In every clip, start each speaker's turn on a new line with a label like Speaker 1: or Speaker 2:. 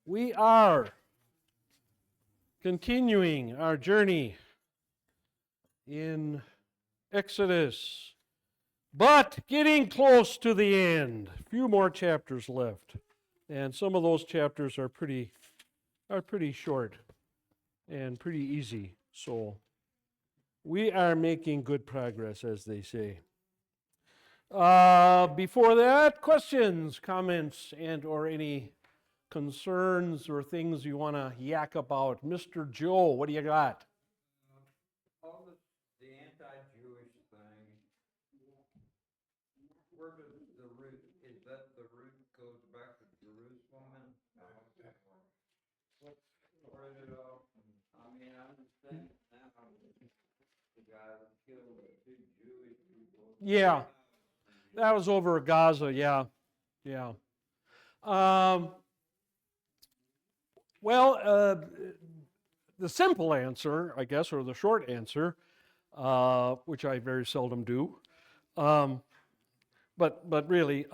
Speaker 1: We are continuing our journey in Exodus, but getting close to the end. A few more chapters left, and some of those chapters are pretty short and pretty easy. So we are making good progress, as they say. Before that, questions, comments, and or any concerns or things you want to yak about. Mr. Joe, what do you got?
Speaker 2: All the anti-Jewish thing, where does the root, is that the root goes back to Jerusalem? Where did it all, I mean, I understand now the guy that killed the two Jewish people.
Speaker 1: Yeah, that was over Gaza, yeah. Well, the simple answer, I guess, or the short answer, which I very seldom do, but really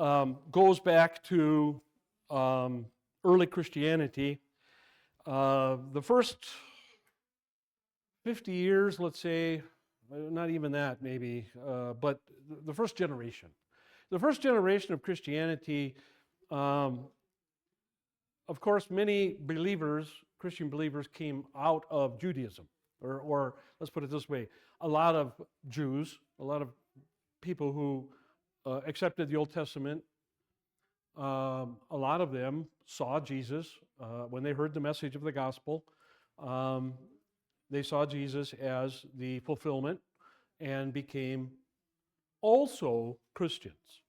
Speaker 1: goes back to early Christianity. The first 50 years, let's say, not even that maybe, but the first generation. The first generation of Christianity, of course, many believers, Christian believers, came out of Judaism, or let's put it this way, a lot of Jews, a lot of people who accepted the Old Testament, a lot of them saw Jesus when they heard the message of the gospel. They saw Jesus as the fulfillment and became also Christians.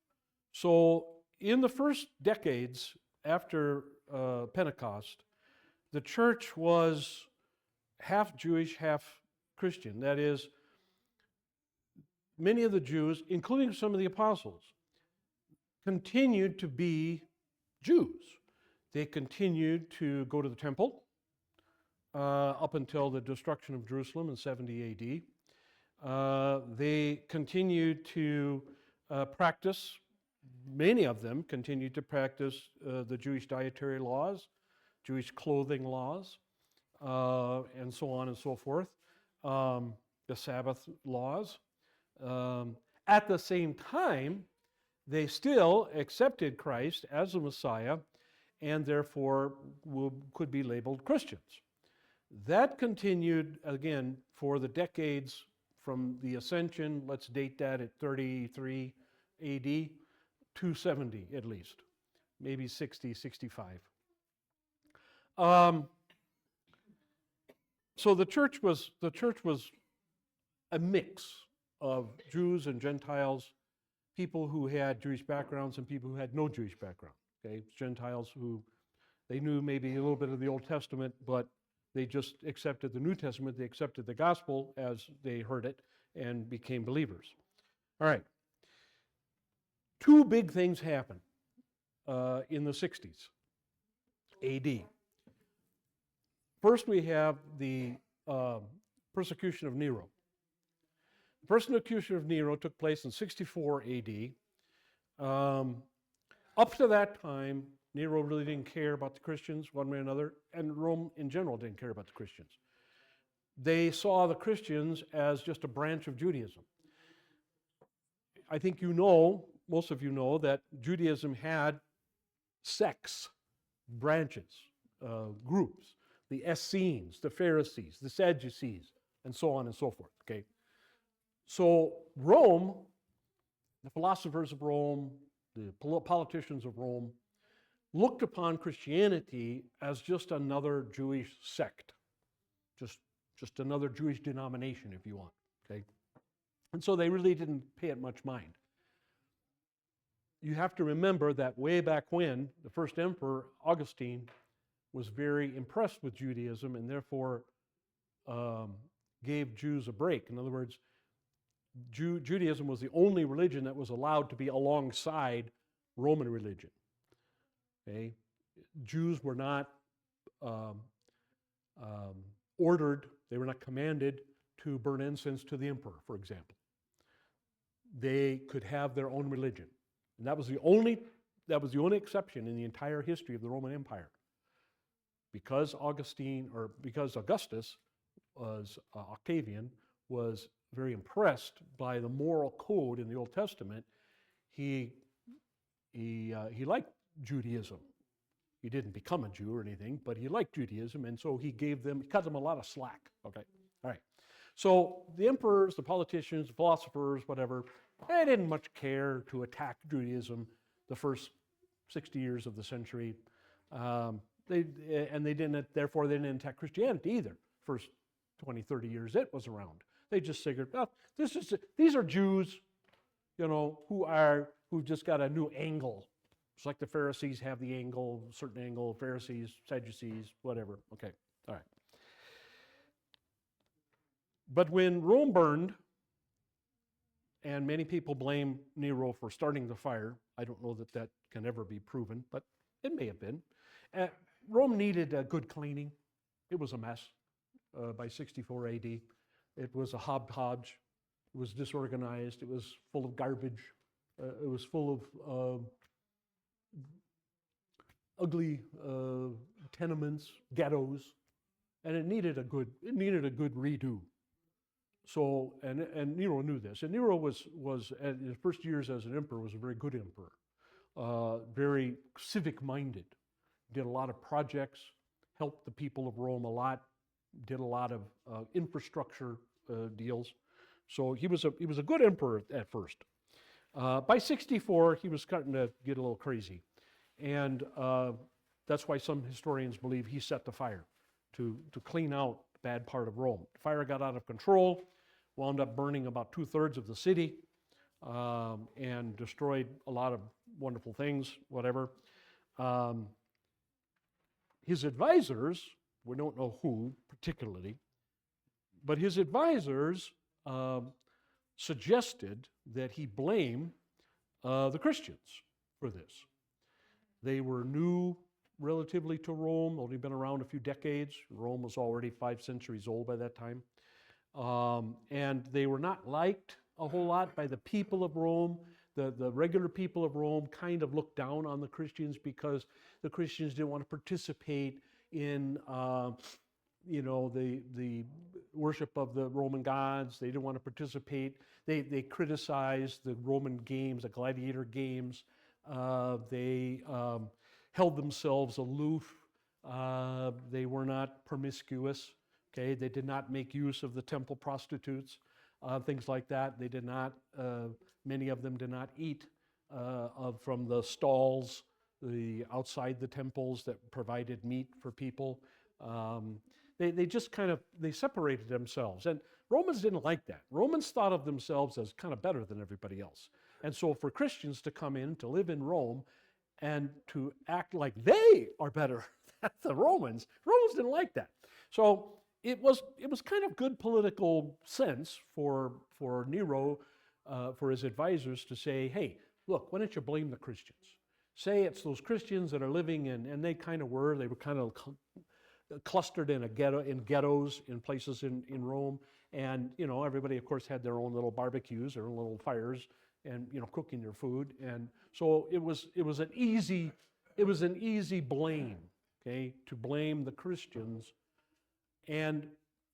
Speaker 1: So in the first decades after Pentecost, the church was half Jewish, half Christian. That is, many of the Jews, including some of the apostles, continued to be Jews. They continued to go to the temple up until the destruction of Jerusalem in 70 AD. They continued to practice, many of them continued to practice the Jewish dietary laws, Jewish clothing laws, and so on and so forth, the Sabbath laws. At the same time, they still accepted Christ as the Messiah and therefore could be labeled Christians. That continued, again, for the decades from the Ascension, let's date that at 33 AD, to 70 at least, maybe 60, 65. So the church was a mix of Jews and Gentiles, people who had Jewish backgrounds and people who had no Jewish background. Okay, Gentiles who they knew maybe a little bit of the Old Testament, but they just accepted the New Testament. They accepted the gospel as they heard it and became believers. All right. Two big things happened in the 60s AD. First, we have the persecution of Nero. The persecution of Nero took place in 64 AD. Up to that time, Nero really didn't care about the Christians one way or another, and Rome in general didn't care about the Christians. They saw the Christians as just a branch of Judaism. I think you know, most of you know, that Judaism had sects, branches, groups, the Essenes, the Pharisees, the Sadducees, and so on and so forth, okay? So Rome, the philosophers of Rome, the politicians of Rome, looked upon Christianity as just another Jewish sect, just another Jewish denomination, if you want, okay? And so they really didn't pay it much mind. You have to remember that way back when, the first emperor, Augustine, was very impressed with Judaism and therefore gave Jews a break. In other words, Judaism was the only religion that was allowed to be alongside Roman religion. Okay? Jews were not ordered, they were not commanded to burn incense to the emperor, for example. They could have their own religion. And that was the only That was the only exception in the entire history of the Roman Empire. Because Augustus was Octavian was very impressed by the moral code in the Old Testament, he liked Judaism. He didn't become a Jew or anything, but he liked Judaism, and so he cut them a lot of slack. Okay, all right. So the emperors, the politicians, the philosophers, whatever, they didn't much care to attack Judaism the first 60 years of the century. Therefore they didn't attack Christianity either. First 20, 30 years it was around. They just figured, well, these are Jews, who've just got a new angle. It's like the Pharisees have the angle, certain angle, Pharisees, Sadducees, whatever. Okay, all right. But when Rome burned, and many people blame Nero for starting the fire, I don't know that that can ever be proven, but it may have been. Rome needed a good cleaning. It was a mess by 64 AD. It was a hodgepodge. It was disorganized. It was full of garbage. It was full of ugly tenements, ghettos, and it needed a good redo. So, and Nero knew this, and Nero was in his first years as an emperor was a very good emperor, very civic-minded, did a lot of projects, helped the people of Rome a lot, did a lot of infrastructure deals. So he was a good emperor at first. By 64, he was starting to get a little crazy, and that's why some historians believe he set the fire to clean out the bad part of Rome. The fire got out of control, wound up burning about 2/3 of the city, and destroyed a lot of wonderful things, whatever. His advisors, we don't know who particularly, but his advisors suggested that he blame the Christians for this. They were new relatively to Rome, only been around a few decades. Rome was already 5 centuries old by that time. And they were not liked a whole lot by the people of Rome. The regular people of Rome kind of looked down on the Christians because the Christians didn't want to participate in the worship of the Roman gods. They didn't want to participate. They criticized the Roman games, the gladiator games. They held themselves aloof. They were not promiscuous. Okay, they did not make use of the temple prostitutes, things like that. They did not. Many of them did not eat from the stalls, outside the temples that provided meat for people. They just they separated themselves, and Romans didn't like that. Romans thought of themselves as kind of better than everybody else, and so for Christians to come in to live in Rome and to act like they are better than the Romans didn't like that. So it was kind of good political sense for Nero, for his advisors to say, hey, look, why don't you blame the Christians? Say it's those Christians that are living in, and they were kind of clustered in ghettos in places in Rome, and everybody of course had their own little barbecues, their own little fires, and cooking their food, and so it was an easy blame, okay, to blame the Christians. And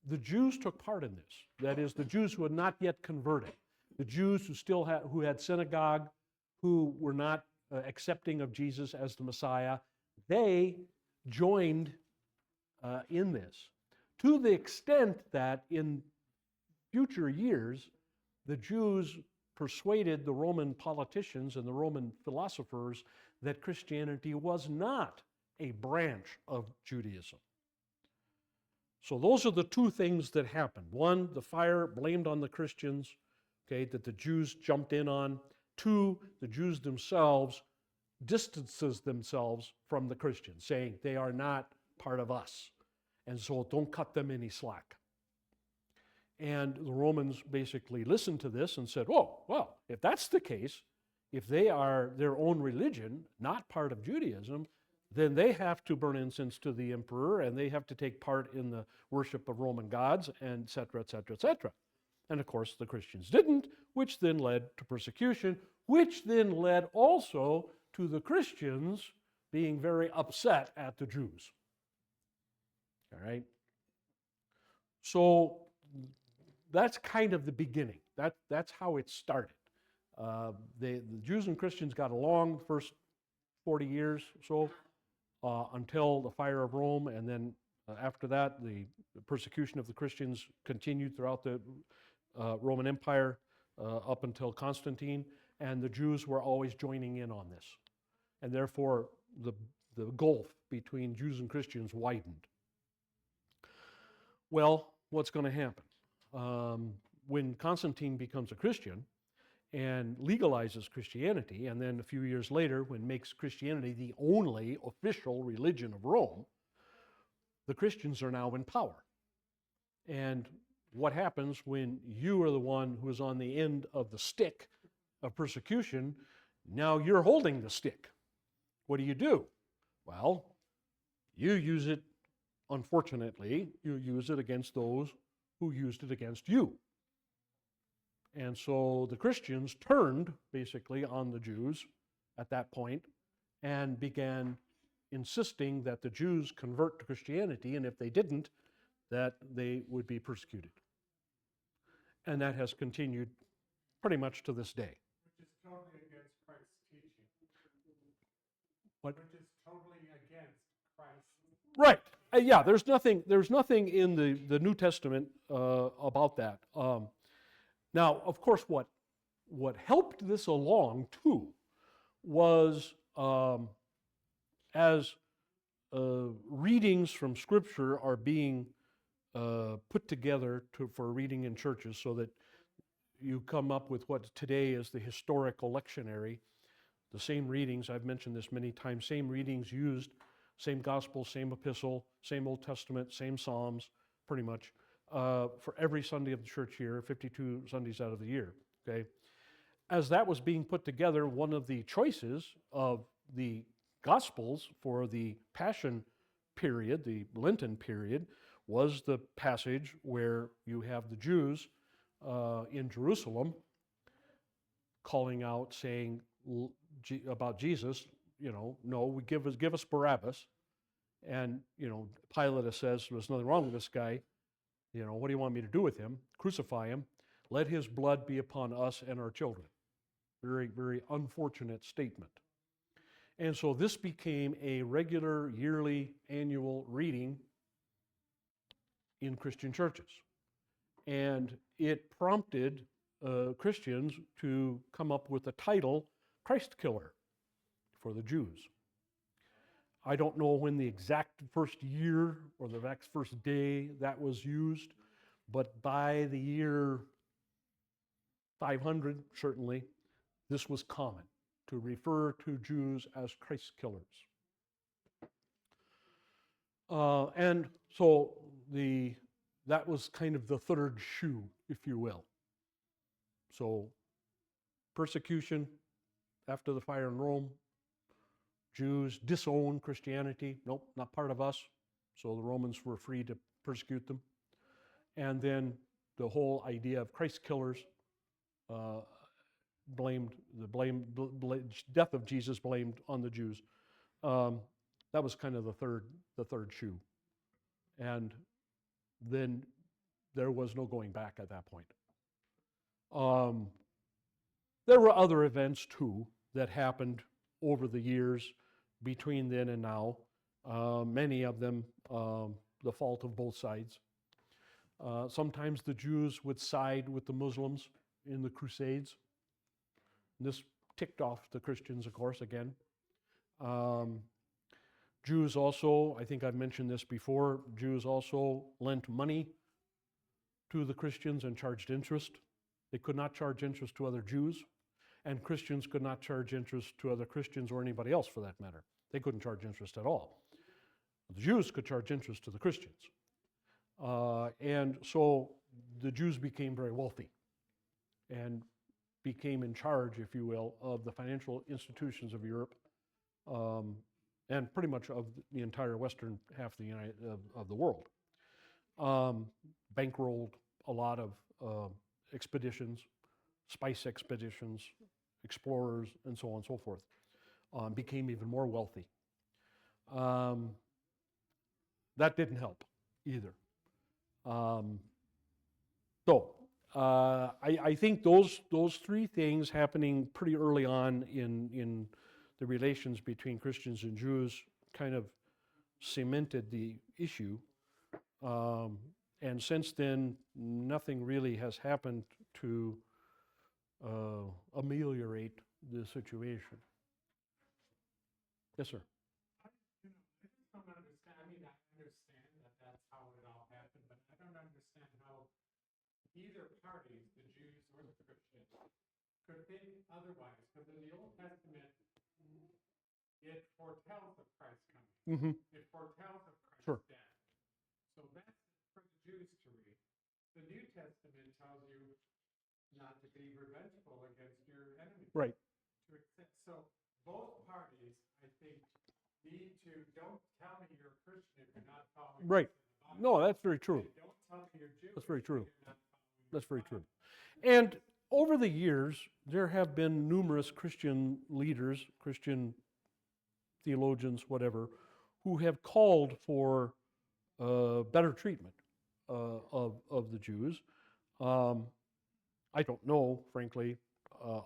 Speaker 1: the Jews took part in this. That is, the Jews who had not yet converted, the Jews who had synagogue, who were not accepting of Jesus as the Messiah, they joined in this, to the extent that in future years, the Jews persuaded the Roman politicians and the Roman philosophers that Christianity was not a branch of Judaism. So those are the two things that happened. One, the fire blamed on the Christians, okay, that the Jews jumped in on. Two, the Jews themselves distances themselves from the Christians, saying they are not part of us, and so don't cut them any slack. And the Romans basically listened to this and said, oh, well, if that's the case, if they are their own religion, not part of Judaism, then they have to burn incense to the emperor, and they have to take part in the worship of Roman gods, and et cetera, et cetera, et cetera. And of course, the Christians didn't, which then led to persecution, which then led also to the Christians being very upset at the Jews. All right? So that's kind of the beginning. That's how it started. The Jews and Christians got along the first 40 years or so until the fire of Rome, and then after that, the persecution of the Christians continued throughout the Roman Empire up until Constantine, and the Jews were always joining in on this. And therefore, the gulf between Jews and Christians widened. Well, what's going to happen? When Constantine becomes a Christian and legalizes Christianity, and then a few years later, when makes Christianity the only official religion of Rome, the Christians are now in power. And what happens when you are the one who is on the end of the stick of persecution? Now you're holding the stick. What do? Well, you use it, unfortunately, you use it against those who used it against you. And so the Christians turned basically on the Jews at that point and began insisting that the Jews convert to Christianity, and if they didn't, that they would be persecuted. And that has continued pretty much to this day.
Speaker 3: Which is totally against Christ's teaching.
Speaker 1: What?
Speaker 3: Which is totally against Christ's.
Speaker 1: Right. Yeah, there's nothing in the New Testament about that. Now, of course, what helped this along too was as readings from Scripture are being put together for reading in churches, so that you come up with what today is the historical lectionary. The same readings, I've mentioned this many times, same readings used, same gospel, same epistle, same Old Testament, same Psalms, pretty much, for every Sunday of the church year, 52 Sundays out of the year, okay? As that was being put together, one of the choices of the Gospels for the Passion period, the Lenten period, was the passage where you have the Jews in Jerusalem calling out, saying about Jesus, no, give us Barabbas. And, Pilate says, there's nothing wrong with this guy. What do you want me to do with him? Crucify him. Let his blood be upon us and our children. Very, very unfortunate statement. And so this became a regular, yearly, annual reading in Christian churches. And it prompted Christians to come up with the title, Christ Killer, for the Jews. I don't know when the exact first year or the exact first day that was used, but by the year 500, certainly, this was common, to refer to Jews as Christ killers. And so that was kind of the third shoe, if you will. So persecution after the fire in Rome, Jews disown Christianity. Nope, not part of us. So the Romans were free to persecute them. And then the whole idea of Christ killers, death of Jesus blamed on the Jews. That was kind of the third shoe. And then there was no going back at that point. There were other events too that happened over the years between then and now. Many of them the fault of both sides. Sometimes the Jews would side with the Muslims in the Crusades. This ticked off the Christians, of course, again. Jews also, I think I've mentioned this before, Jews also lent money to the Christians and charged interest. They could not charge interest to other Jews, and Christians could not charge interest to other Christians or anybody else for that matter. They couldn't charge interest at all. The Jews could charge interest to the Christians. And so the Jews became very wealthy and became in charge, if you will, of the financial institutions of Europe, and pretty much of the entire western half of the world. Bankrolled a lot of expeditions, spice expeditions, explorers, and so on and so forth. became even more wealthy. That didn't help either. I think those three things happening pretty early on in the relations between Christians and Jews kind of cemented the issue. And since then, nothing really has happened to ameliorate the situation. Yes, sir.
Speaker 3: I just don't understand. I mean, I understand that that's how it all happened, but I don't understand how either parties, the Jews or the Christians, could think otherwise. Because in the Old Testament, it foretells of Christ coming.
Speaker 1: Mm-hmm.
Speaker 3: It foretells of Christ's
Speaker 1: Sure.
Speaker 3: death. So that's for the Jews to read. The New Testament tells you not to be revengeful against your enemies.
Speaker 1: Right.
Speaker 3: To accept. So both parties, I think, need to, don't tell me you're a Christian if you're not following
Speaker 1: Right.
Speaker 3: the Bible.
Speaker 1: No, that's very true.
Speaker 3: And don't tell me you're Jewish
Speaker 1: That's very true.
Speaker 3: if you're not following
Speaker 1: That's
Speaker 3: the
Speaker 1: very
Speaker 3: Bible.
Speaker 1: true. And over the years, there have been numerous Christian leaders, Christian theologians, whatever, who have called for better treatment of the Jews. I don't know, frankly,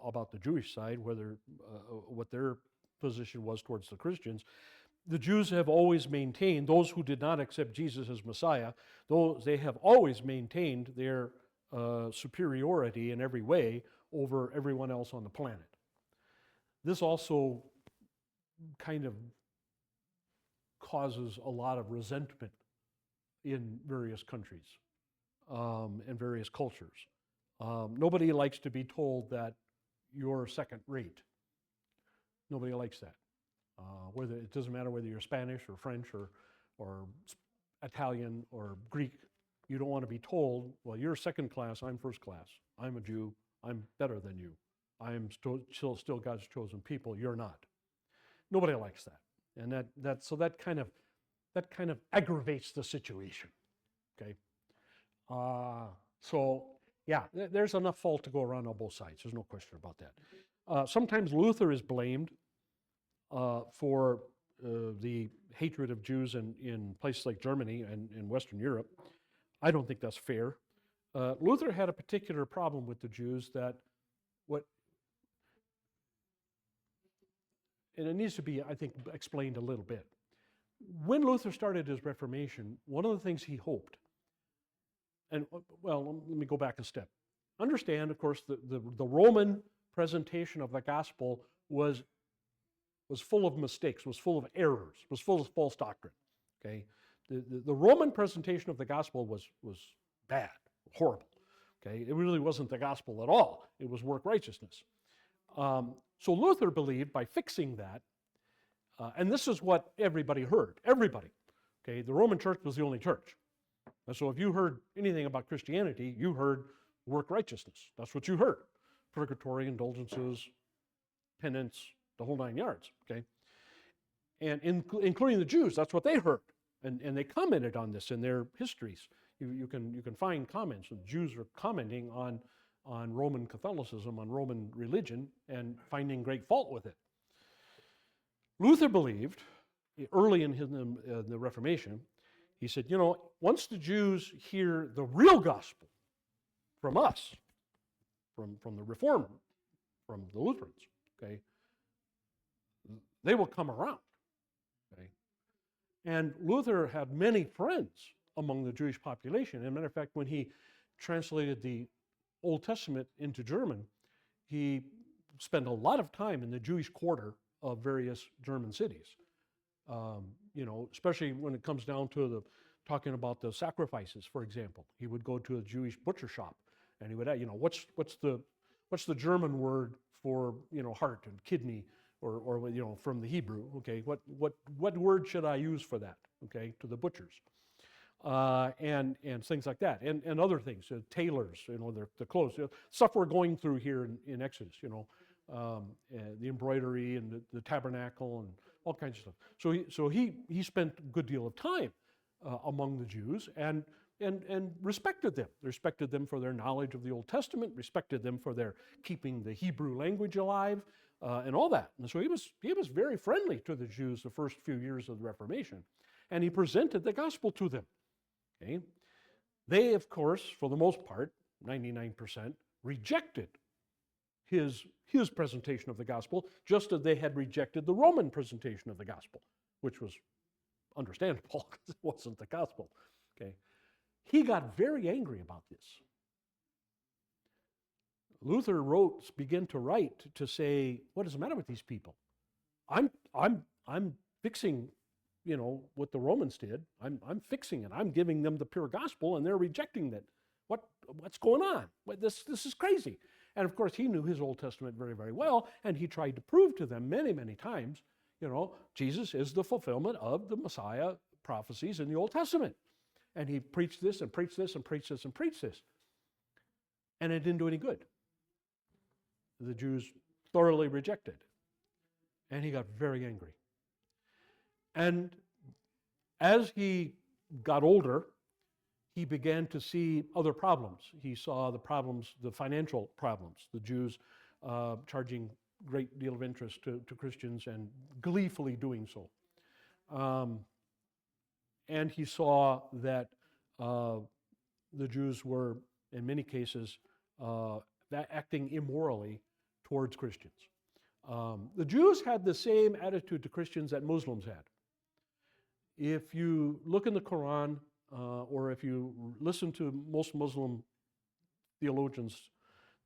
Speaker 1: about the Jewish side, whether what their position was towards the Christians. The Jews have always maintained, those who did not accept Jesus as Messiah, they have always maintained their superiority in every way over everyone else on the planet. This also kind of causes a lot of resentment in various countries and various cultures. Nobody likes to be told that you're second rate. Nobody likes that. Whether it doesn't matter whether you're Spanish or French or Italian or Greek, you don't want to be told, well, you're second class, I'm first class. I'm a Jew, I'm better than you. I'm still God's chosen people, you're not. Nobody likes that. And that kind of aggravates the situation. Okay? Yeah, there's enough fault to go around on both sides. There's no question about that. Sometimes Luther is blamed for the hatred of Jews in places like Germany and in Western Europe. I don't think that's fair. Luther had a particular problem with the Jews and it needs to be, I think, explained a little bit. When Luther started his Reformation, one of the things he hoped, and well, let me go back a step. Understand, of course, the Roman presentation of the gospel was full of mistakes, was full of errors, was full of false doctrine. Okay, the Roman presentation of the gospel was bad, horrible. Okay, it really wasn't the gospel at all. It was work righteousness. So Luther believed by fixing that, and this is what everybody heard. Everybody. Okay, the Roman Church was the only church. And so if you heard anything about Christianity, you heard work righteousness. That's what you heard. Purgatory, indulgences, penance, the whole 9 yards. Okay, and including the Jews, that's what they heard, and they commented on this in their histories. You can find comments. The Jews are commenting on Roman Catholicism, on Roman religion, and finding great fault with it. Luther believed, early in the Reformation, he said, once the Jews hear the real gospel from us, from the Reformed, from the Lutherans, okay, they will come around. Okay? And Luther had many friends among the Jewish population. As a matter of fact, when he translated the Old Testament into German, he spent a lot of time in the Jewish quarter of various German cities. Especially when it comes down to talking about the sacrifices, for example. He would go to a Jewish butcher shop and he would ask, what's the German word for, heart and kidney or from the Hebrew, okay? What word should I use for that, okay, to the butchers? And things like that, and other things, tailors, their clothes, stuff we're going through here in Exodus, the embroidery and the tabernacle and all kinds of stuff. So he spent a good deal of time among the Jews and respected them for their knowledge of the Old Testament, respected them for their keeping the Hebrew language alive, and all that. And so he was very friendly to the Jews the first few years of the Reformation, and he presented the gospel to them. Okay? They, of course, for the most part, 99%, rejected his presentation of the gospel, just as they had rejected the Roman presentation of the gospel, which was understandable because it wasn't the gospel. Okay? He got very angry about this. Luther began to write to say, what is the matter with these people? I'm fixing, what the Romans did. I'm fixing it. I'm giving them the pure gospel, and they're rejecting it. What's going on? This is crazy. And of course, he knew his Old Testament very, very well, and he tried to prove to them many, many times, Jesus is the fulfillment of the Messiah prophecies in the Old Testament. And he preached this and preached this and preached this and preached this. And it didn't do any good. The Jews thoroughly rejected. And he got very angry. And as he got older, he began to see other problems. He saw the problems, the financial problems, the Jews charging great deal of interest to Christians and gleefully doing so. And he saw that the Jews were, in many cases, acting immorally towards Christians. The Jews had the same attitude to Christians that Muslims had. If you look in the Quran, or if you listen to most Muslim theologians,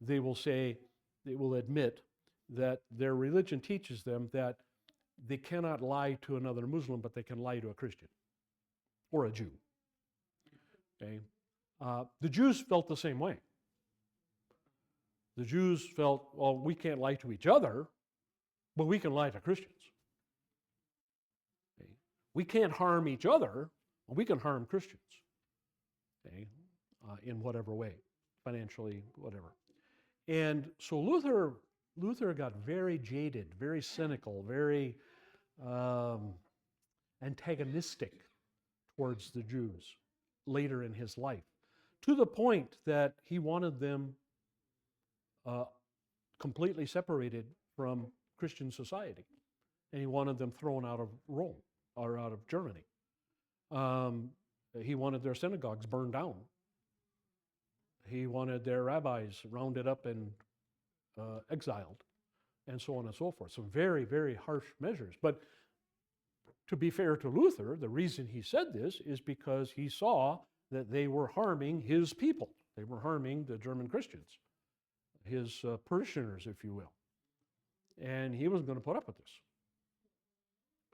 Speaker 1: they will admit that their religion teaches them that they cannot lie to another Muslim, but they can lie to a Christian or a Jew. Okay? The Jews felt the same way. The Jews felt, well, we can't lie to each other, but we can lie to Christians. Okay? We can't harm each other, but we can harm Christians. Okay? In whatever way, financially, whatever. And so Luther got very jaded, very cynical, very antagonistic towards the Jews later in his life, to the point that he wanted them completely separated from Christian society. And he wanted them thrown out of Rome or out of Germany. He wanted their synagogues burned down. He wanted their rabbis rounded up and exiled, and so on and so forth. Some very, very harsh measures. But to be fair to Luther, the reason he said this is because he saw that they were harming his people. They were harming the German Christians, his parishioners, if you will. And he wasn't going to put up with this.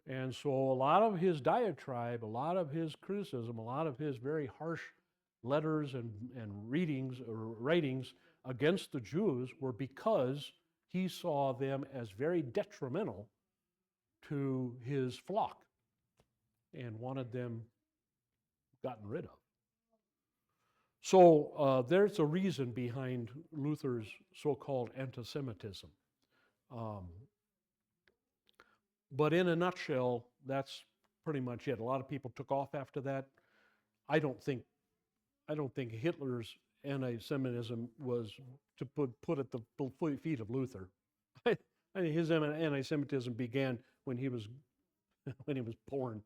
Speaker 1: And so a lot of his diatribe, a lot of his criticism, a lot of his very harsh letters and writings against the Jews were because he saw them as very detrimental to his flock and wanted them gotten rid of. So there's a reason behind Luther's so-called anti-Semitism. But in a nutshell, that's pretty much it. A lot of people took off after that. I don't think Hitler's anti-Semitism was to put at the feet of Luther. I think his anti-Semitism began when he was born.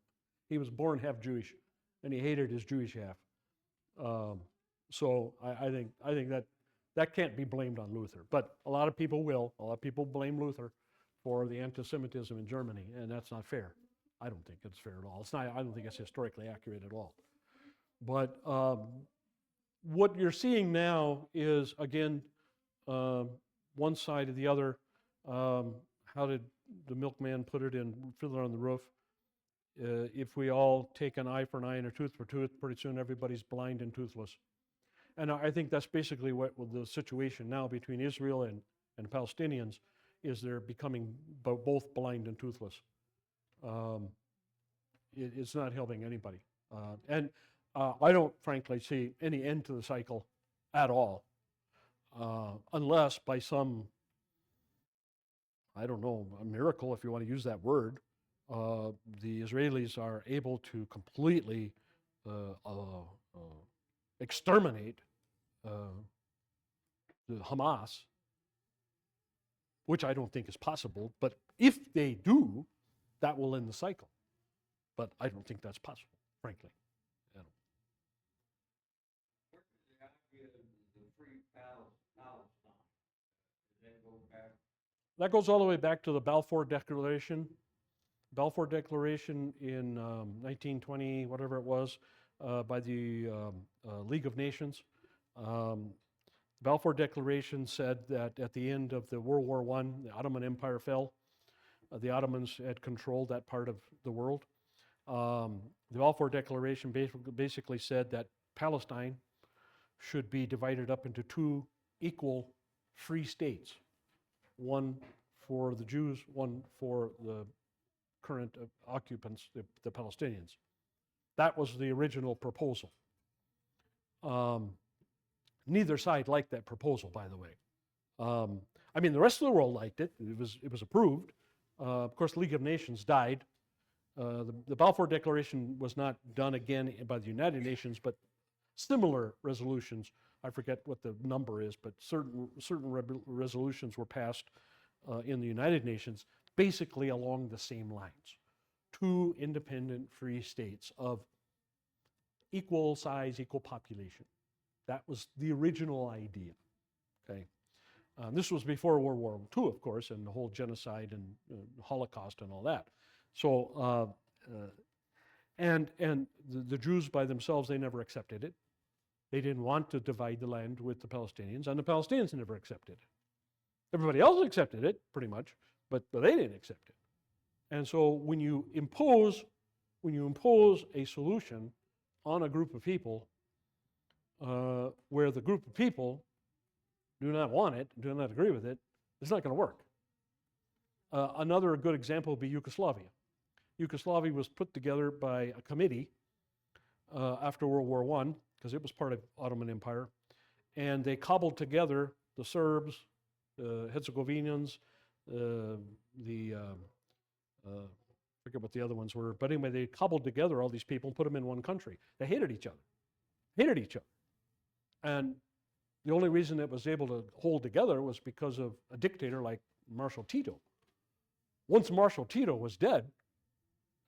Speaker 1: He was born half Jewish, and he hated his Jewish half. So I think that can't be blamed on Luther. But a lot of people will. A lot of people blame Luther for the anti-Semitism in Germany, and that's not fair. I don't think it's fair at all. It's not. I don't think it's historically accurate at all. But what you're seeing now is, again, one side or the other. How did the milkman put it in Fiddler on the Roof? If we all take an eye for an eye and a tooth for tooth, pretty soon everybody's blind and toothless. And I think that's basically what the situation now between Israel and Palestinians is. They're becoming both blind and toothless. It's not helping anybody. And I don't, frankly, see any end to the cycle at all, unless by some, I don't know, a miracle, if you want to use that word, the Israelis are able to completely exterminate the Hamas, which I don't think is possible. But if they do, that will end the cycle. But I don't think that's possible, frankly. You know.
Speaker 2: Where did the idea of the free Palestine? Does that go back?
Speaker 1: That goes all the way back to the Balfour Declaration. Balfour Declaration in 1920, whatever it was, by the League of Nations. Balfour Declaration said that at the end of the World War I, the Ottoman Empire fell. The Ottomans had controlled that part of the world. The Balfour Declaration basically said that Palestine should be divided up into two equal free states, one for the Jews, one for the current occupants, the Palestinians. That was the original proposal. Neither side liked that proposal, by the way. I mean, the rest of the world liked it. It was approved. Of course, the League of Nations died. The Balfour Declaration was not done again by the United Nations, but similar resolutions, I forget what the number is, but certain resolutions were passed in the United Nations, basically along the same lines. Two independent free states of equal size, equal population. That was the original idea. Okay, this was before World War II, of course, and the whole genocide and Holocaust and all that. So, and the Jews by themselves, they never accepted it. They didn't want to divide the land with the Palestinians, and the Palestinians never accepted it. Everybody else accepted it, pretty much, but they didn't accept it. And so when you impose a solution on a group of people where the group of people do not want it, do not agree with it, it's not going to work. Another good example would be Yugoslavia. Yugoslavia was put together by a committee after World War I, because it was part of Ottoman Empire, and they cobbled together the Serbs, Herzegovinians, forget what the other ones were, but anyway, they cobbled together all these people and put them in one country. They hated each other. And the only reason it was able to hold together was because of a dictator like Marshal Tito. Once Marshal Tito was dead,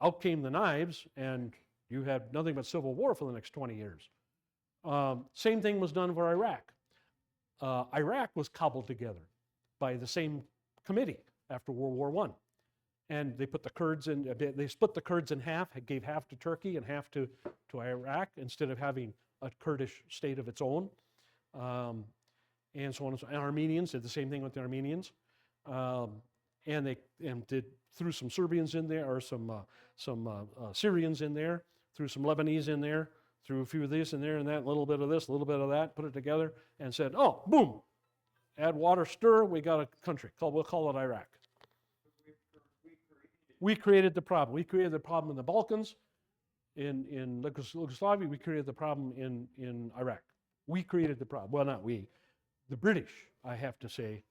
Speaker 1: out came the knives, and you had nothing but civil war for the next 20 years. Same thing was done for Iraq. Iraq was cobbled together by the same committee after World War I. And they put the Kurds in, they split the Kurds in half, gave half to Turkey and half to Iraq, instead of having a Kurdish state of its own. And so on and so on. And Armenians did the same thing with the Armenians. And they threw some Serbians in there, or some Syrians in there, threw some Lebanese in there, threw a few of these in there and that, a little bit of this, a little bit of that, put it together, and said, oh, boom, add water, stir, we got a country. We'll call it Iraq. We created the problem. We created the problem in the Balkans, in Yugoslavia. We created the problem in Iraq. We created the problem. Well, not we. The British, I have to say,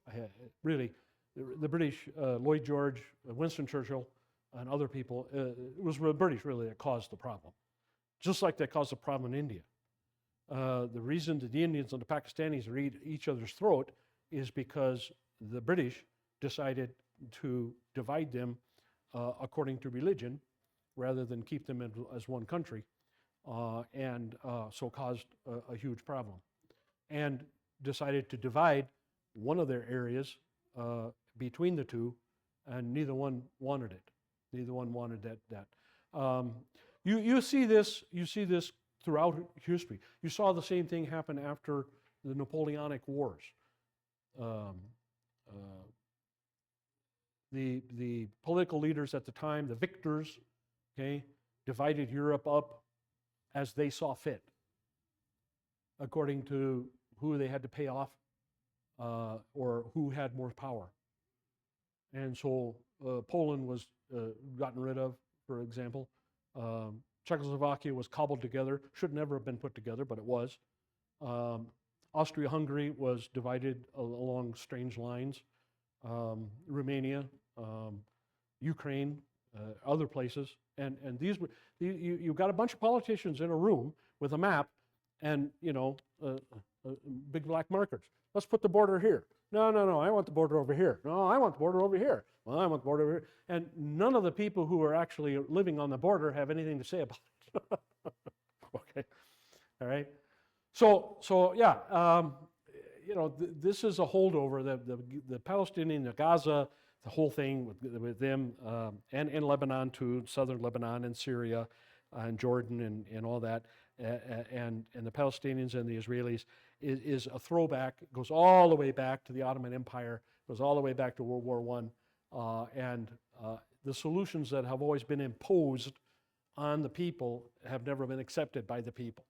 Speaker 1: really, the British, Lloyd George, Winston Churchill, and other people, it was the British really that caused the problem. Just like they caused the problem in India. The reason that the Indians and the Pakistanis are at each other's throat is because the British decided to divide them according to religion rather than keep them as one country, and so caused a huge problem. And decided to divide one of their areas between the two, and neither one wanted it. Neither one wanted that. You see this throughout history. You saw the same thing happen after the Napoleonic Wars. The political leaders at the time, the victors, okay, divided Europe up as they saw fit, according to who they had to pay off or who had more power. And so Poland was gotten rid of, for example. Czechoslovakia was cobbled together, should never have been put together, but it was. Austria-Hungary was divided along strange lines. Romania, Ukraine, other places. And these were, you've got a bunch of politicians in a room with a map, and, big black markers. Let's put the border here. No, I want the border over here. No, I want the border over here. Well, I want the border over here. And none of the people who are actually living on the border have anything to say about it. Okay, all right. So yeah, this is a holdover. The Palestinian, the Gaza, the whole thing with them, and Lebanon too, southern Lebanon and Syria, and Jordan and all that, and the Palestinians and the Israelis is a throwback. It goes all the way back to the Ottoman Empire. Goes all the way back to World War I, and the solutions that have always been imposed on the people have never been accepted by the people.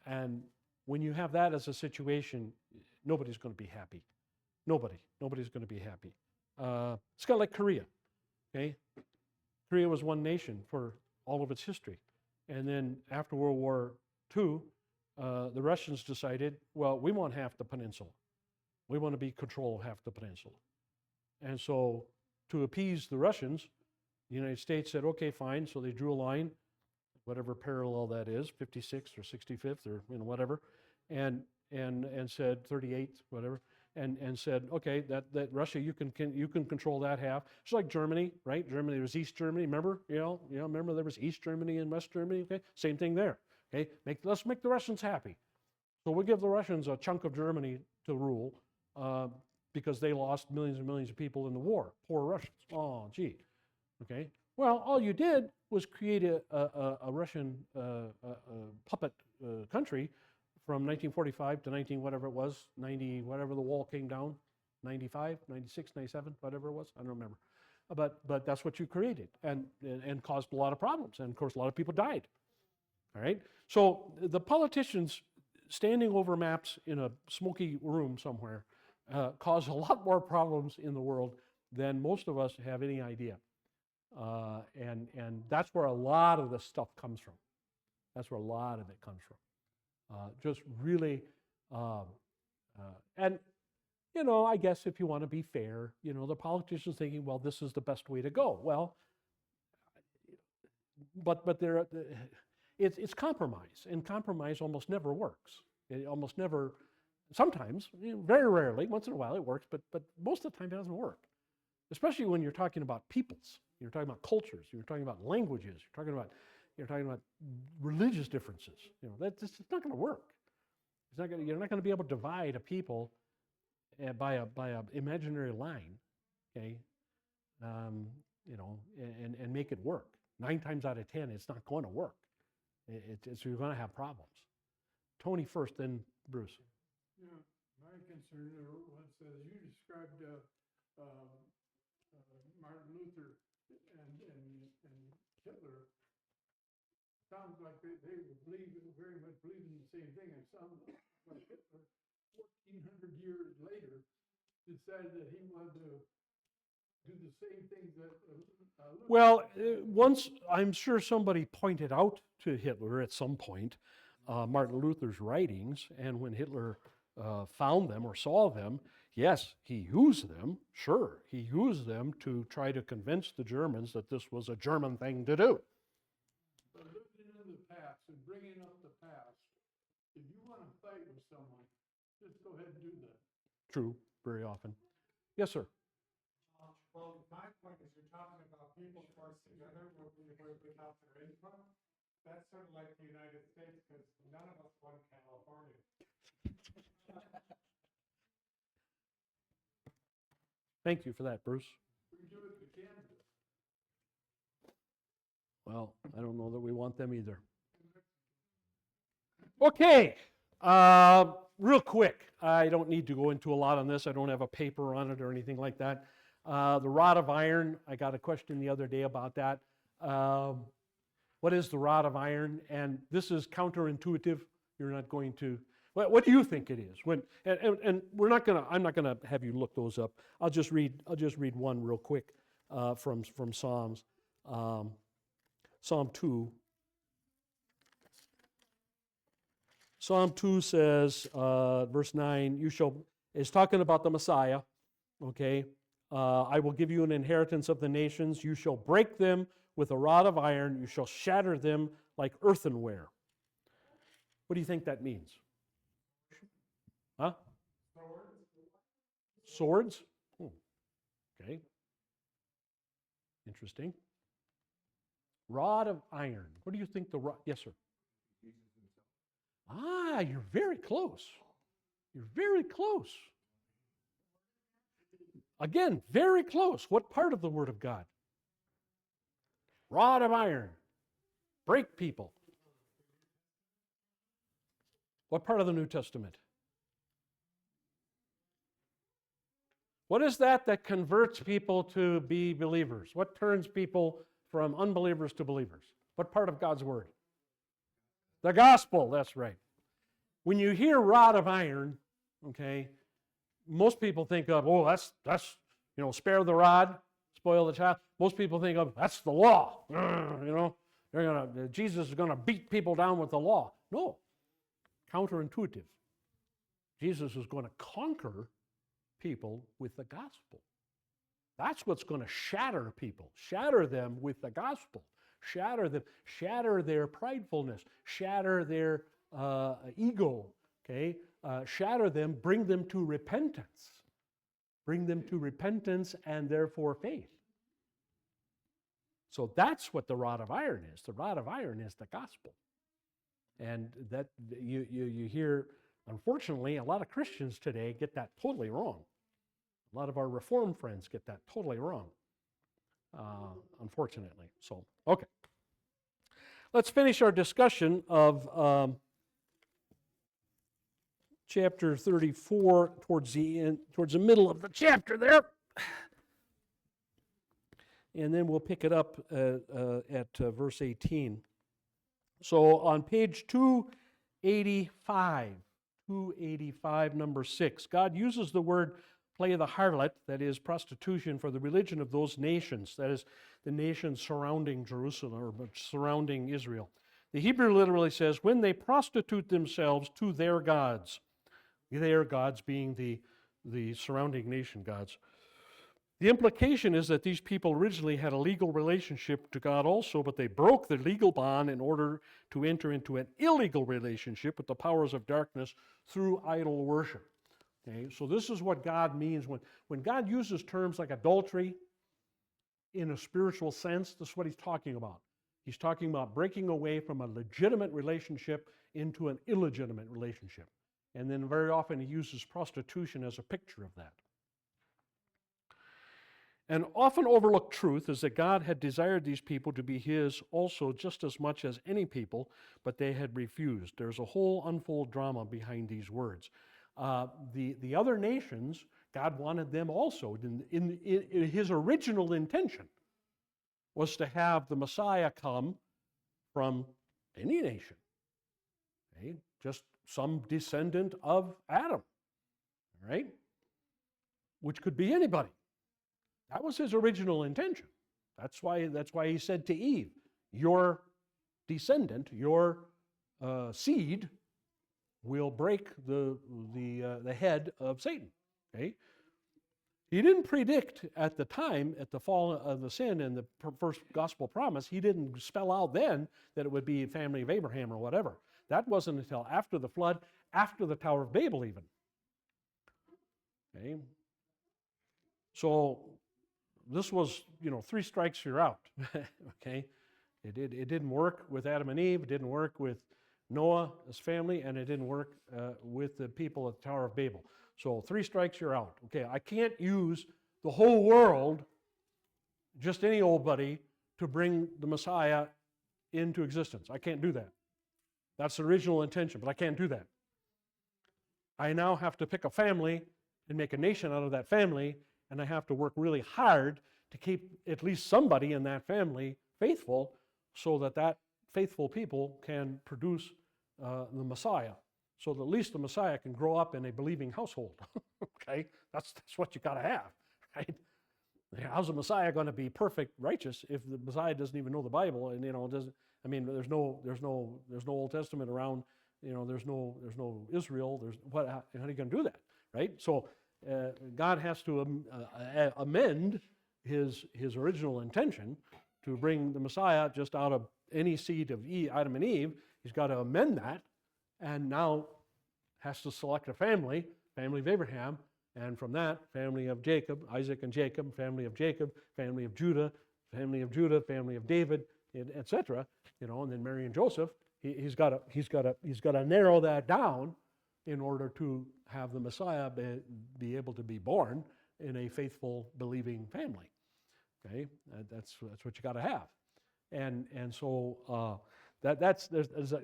Speaker 1: And when you have that as a situation, nobody's going to be happy. Nobody's going to be happy. It's kind of like Korea. Okay, Korea was one nation for all of its history, and then after World War II, the Russians decided, well, we want half the peninsula. We want to be control of half the peninsula. And so, to appease the Russians, the United States said, okay, fine. So they drew a line, whatever parallel that is, 56th or 65th or whatever, and said 38th, whatever, and said, okay, that Russia, you can control that half. It's like Germany, right? Germany, there was East Germany, remember? Remember there was East Germany and West Germany, okay? Same thing there, okay? Let's make the Russians happy. So we give the Russians a chunk of Germany to rule because they lost millions and millions of people in the war. Poor Russians. Oh, gee. Okay. Well, all you did was create a Russian puppet country from 1945 to 19 whatever it was, 90 whatever the wall came down, 95, 96, 97, whatever it was. I don't remember. But that's what you created and caused a lot of problems. And of course, a lot of people died. All right. So the politicians standing over maps in a smoky room somewhere cause a lot more problems in the world than most of us have any idea. And that's where a lot of this stuff comes from. That's where a lot of it comes from. Just really, and I guess if you want to be fair, the politicians thinking, well, this is the best way to go. Well, but it's compromise, and compromise almost never works. It almost never. Sometimes, very rarely, once in a while it works, but most of the time it doesn't work. Especially when you're talking about peoples, you're talking about cultures, you're talking about languages, you're talking about religious differences. It's not going to work. You're not going to be able to divide a people by a imaginary line, okay? And make it work. 9 times out of 10, it's not going to work. You're going to have problems. Tony first, then Bruce.
Speaker 3: Yeah, my concern was, as you described Martin Luther and Hitler, sounds like they very much believe in the same thing. It sounds like Hitler, 1,400 years later, decided that he wanted to do the same things that Luther.
Speaker 1: Well, once I'm sure somebody pointed out to Hitler at some point Martin Luther's writings, and when Hitler found them or saw them, yes, he used them, sure. He used them to try to convince the Germans that this was a German thing to do.
Speaker 3: But looking into the past and bringing up the past, if you want to fight with someone, just go ahead and do that.
Speaker 1: True, very often. Yes, sir.
Speaker 3: Well, my point is you're talking about people forced together without their input. That's sort of like the United States, because none of us won California.
Speaker 1: Thank you for that, Bruce.
Speaker 3: We do it to Kansas.
Speaker 1: Well, I don't know that we want them either. Okay, real quick. I don't need to go into a lot on this. I don't have a paper on it or anything like that. The rod of iron, I got a question the other day about that. What is the rod of iron? And this is counterintuitive. You're not going to. What do you think it is? And we're not gonna. I'm not gonna have you look those up. I'll just read one real quick from Psalms. Psalm 2. Psalm 2 says, verse 9, is talking about the Messiah. Okay, I will give you an inheritance of the nations. You shall break them with a rod of iron. You shall shatter them like earthenware. What do you think that means? Huh? Swords? Oh, okay. Interesting. Rod of iron. What do you think the rod? Yes, sir. Ah, you're very close. You're very close. Again, very close. What part of the Word of God? Rod of iron. Break people. What part of the New Testament? What is that converts people to be believers? What turns people from unbelievers to believers? What part of God's Word? The gospel, that's right. When you hear rod of iron, okay, most people think of, oh, that's spare the rod, spoil the child. Most people think of, that's the law. Jesus is gonna beat people down with the law. No, counterintuitive. Jesus is going to conquer people with the gospel. That's what's going to shatter people, shatter them with the gospel, shatter them, shatter their pridefulness, shatter their ego, okay? Shatter them, bring them to repentance. Bring them to repentance and therefore faith. So that's what the rod of iron is. The rod of iron is the gospel. And that you hear, unfortunately, a lot of Christians today get that totally wrong. A lot of our Reformed friends get that totally wrong, unfortunately. So, okay. Let's finish our discussion of chapter 34 towards the end, towards the middle of the chapter there. And then we'll pick it up at verse 18. So on page 285, number 6, God uses the word play the harlot, that is prostitution, for the religion of those nations, that is the nations surrounding Jerusalem or surrounding Israel. The Hebrew literally says, when they prostitute themselves to their gods being the surrounding nation gods. The implication is that these people originally had a legal relationship to God also, but they broke the legal bond in order to enter into an illegal relationship with the powers of darkness through idol worship. Okay, so this is what God means when God uses terms like adultery in a spiritual sense. This is what he's talking about. He's talking about breaking away from a legitimate relationship into an illegitimate relationship. And then very often he uses prostitution as a picture of that. An often overlooked truth is that God had desired these people to be his also just as much as any people, but they had refused. There's a whole unfold drama behind these words. The other nations, God wanted them also. In his original intention was to have the Messiah come from any nation, okay? Just some descendant of Adam, right? Which could be anybody. That was his original intention. That's why he said to Eve, your descendant, your seed will break the head of Satan. Okay? He didn't predict at the time, at the fall of the sin and the first gospel promise, he didn't spell out then that it would be a family of Abraham or whatever. That wasn't until after the flood, after the Tower of Babel even. Okay? So this was, 3 strikes, you're out. Okay? It didn't work with Adam and Eve. It didn't work with Noah's family, and it didn't work with the people at the Tower of Babel. So 3 strikes, you're out. Okay, I can't use the whole world, just any old buddy, to bring the Messiah into existence. I can't do that. That's the original intention, but I can't do that. I now have to pick a family and make a nation out of that family, and I have to work really hard to keep at least somebody in that family faithful so that faithful people can produce the Messiah, so that at least the Messiah can grow up in a believing household. Okay? That's what you got to have, right? How's the Messiah going to be perfect, righteous, if the Messiah doesn't even know the Bible and doesn't? I mean, there's no Old Testament around. There's no Israel. How are you going to do that, right? So God has to amend his original intention to bring the Messiah just out of any seed of Adam and Eve. He's got to amend that and now has to select a family of Abraham, and from that, family of Jacob, Isaac and Jacob, family of Judah, family of David, etc. And then Mary and Joseph. He's got to narrow that down in order to have the Messiah be able to be born in a faithful, believing family. Okay, that's what you got to have, and so that's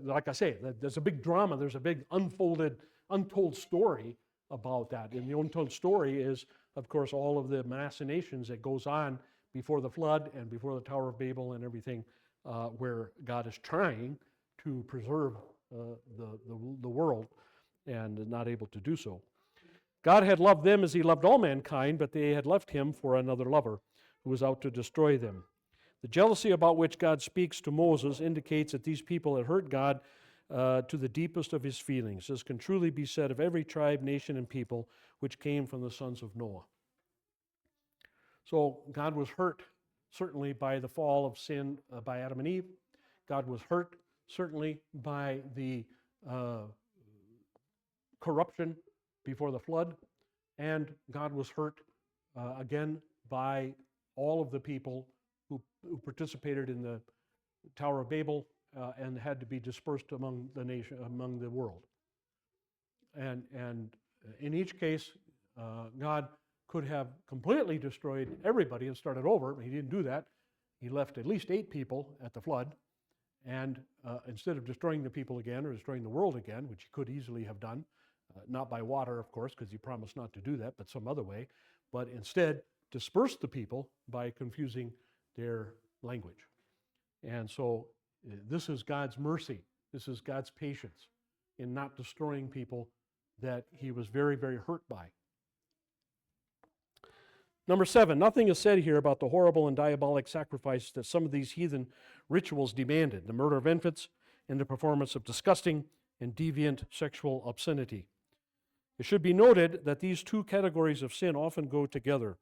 Speaker 1: like I say, there's a big drama. There's a big untold story about that. And the untold story is, of course, all of the machinations that goes on before the flood and before the Tower of Babel and everything, where God is trying to preserve the world and is not able to do so. God had loved them as he loved all mankind, but they had left him for another lover who was out to destroy them. The jealousy about which God speaks to Moses indicates that these people had hurt God to the deepest of his feelings. This can truly be said of every tribe, nation, and people which came from the sons of Noah. So God was hurt certainly by the fall of sin by Adam and Eve. God was hurt certainly by the corruption before the flood. And God was hurt again by all of the people who participated in the Tower of Babel and had to be dispersed among the world. And in each case, God could have completely destroyed everybody and started over. He didn't do that. He left at least 8 people at the flood. And instead of destroying the people again or destroying the world again, which he could easily have done, not by water, of course, because he promised not to do that, but some other way, but instead dispersed the people by confusing their language. And so this is God's mercy. This is God's patience in not destroying people that he was very, very hurt by. Number 7, nothing is said here about the horrible and diabolic sacrifices that some of these heathen rituals demanded, the murder of infants and the performance of disgusting and deviant sexual obscenity. It should be noted that these two categories of sin often go together.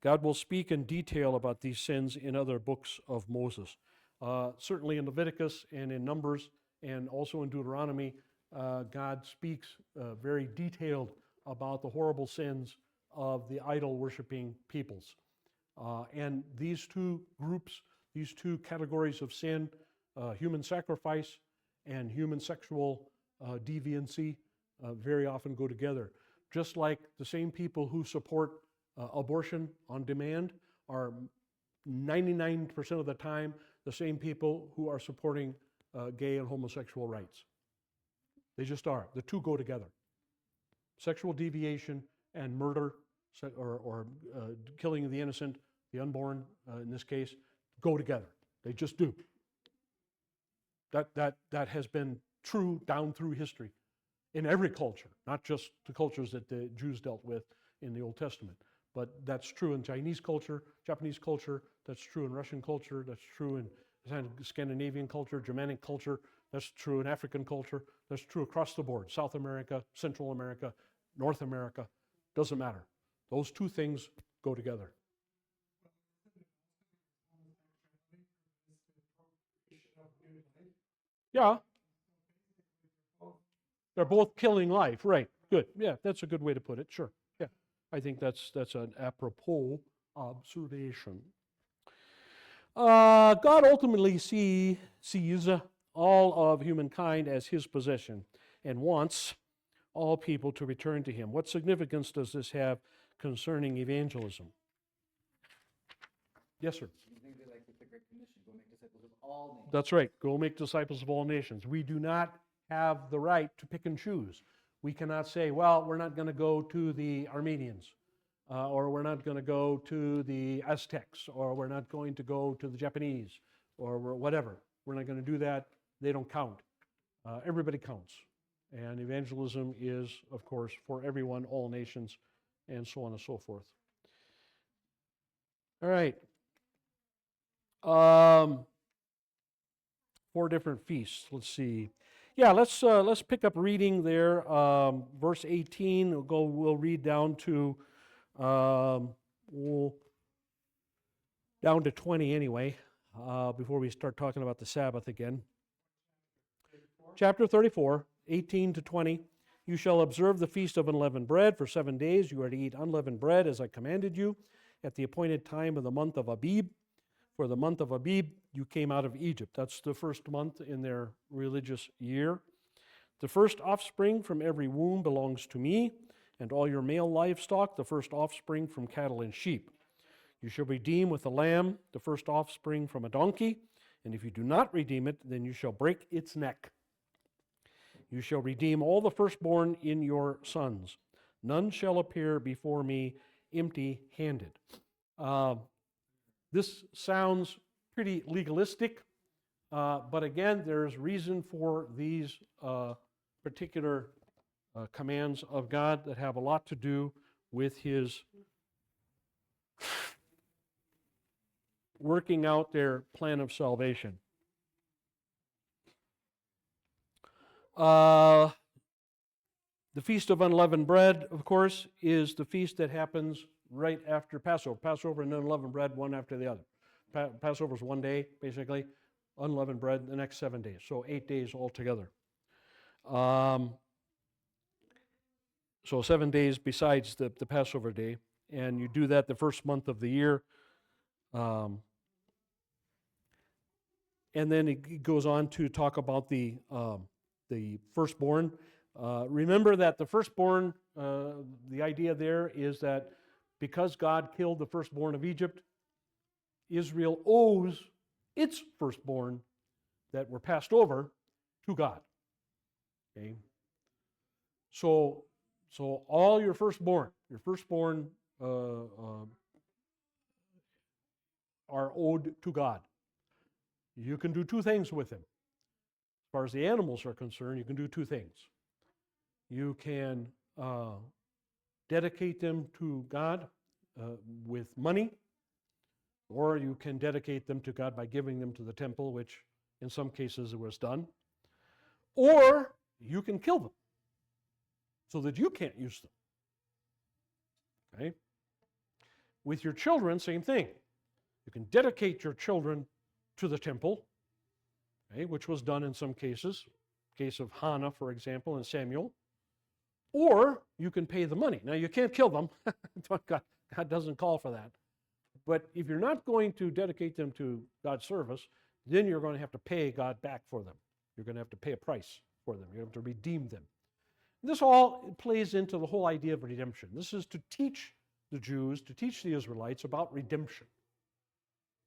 Speaker 1: God will speak in detail about these sins in other books of Moses. Certainly in Leviticus and in Numbers and also in Deuteronomy, God speaks very detailed about the horrible sins of the idol-worshiping peoples. And these two groups, these two categories of sin, human sacrifice and human sexual deviancy, very often go together. Just like the same people who support abortion on demand are 99% of the time the same people who are supporting gay and homosexual rights. They just are. The two go together. Sexual deviation and murder or killing of the innocent, the unborn in this case, go together. They just do. That has been true down through history in every culture, not just the cultures that the Jews dealt with in the Old Testament. But that's true in Chinese culture, Japanese culture, that's true in Russian culture, that's true in Scandinavian culture, Germanic culture, that's true in African culture, that's true across the board, South America, Central America, North America, doesn't matter. Those two things go together. Yeah. They're both killing life, right? Good. Yeah, that's a good way to put it. Sure. Yeah. I think that's an apropos observation. God ultimately sees all of humankind as his possession and wants all people to return to him. What significance does this have concerning evangelism? Yes, sir.
Speaker 4: Like with the Great Commission, go make disciples of all nations.
Speaker 1: That's right. Go make disciples of all nations. We do not have the right to pick and choose. We cannot say, well, we're not going to go to the Armenians, or we're not going to go to the Aztecs, or we're not going to go to the Japanese, or whatever. We're not going to do that. They don't count. Everybody counts. And evangelism is, of course, for everyone, all nations, and so on and so forth. All right. 4 different feasts. Let's see. Yeah, let's pick up reading there. Verse 18. We'll read down to down to 20 anyway. Before we start talking about the Sabbath again. Chapter 34. 18 to 20. You shall observe the feast of unleavened bread. For 7 days you are to eat unleavened bread as I commanded you at the appointed time of the month of Abib. For the month of Abib you came out of Egypt. That's the first month in their religious year. The first offspring from every womb belongs to me, and all your male livestock, the first offspring from cattle and sheep. You shall redeem with a lamb the first offspring from a donkey, and if you do not redeem it, then you shall break its neck. You shall redeem all the firstborn in your sons. None shall appear before me empty-handed. This sounds pretty legalistic, but again, there's reason for these particular commands of God that have a lot to do with His working out their plan of salvation. The Feast of Unleavened Bread, of course, is the feast that happens right after Passover. Passover and unleavened bread, one after the other. Passover is 1 day, basically. Unleavened bread, the next 7 days. So 8 days altogether. So 7 days besides the Passover day. And you do that the first month of the year. And then it goes on to talk about the firstborn. Remember that the firstborn, the idea there is that because God killed the firstborn of Egypt, Israel owes its firstborn that were passed over to God. Okay? So all your firstborn are owed to God. You can do two things with them. As far as the animals are concerned, you can do two things. You can dedicate them to God with money, or you can dedicate them to God by giving them to the temple, which in some cases it was done. Or you can kill them so that you can't use them. Okay? With your children, same thing. You can dedicate your children to the temple, okay, which was done in some cases. Case of Hannah, for example, and Samuel. Or you can pay the money. Now, you can't kill them. God doesn't call for that. But if you're not going to dedicate them to God's service, then you're going to have to pay God back for them. You're going to have to pay a price for them. You have to redeem them. This all plays into the whole idea of redemption. This is to teach the Jews, to teach the Israelites about redemption.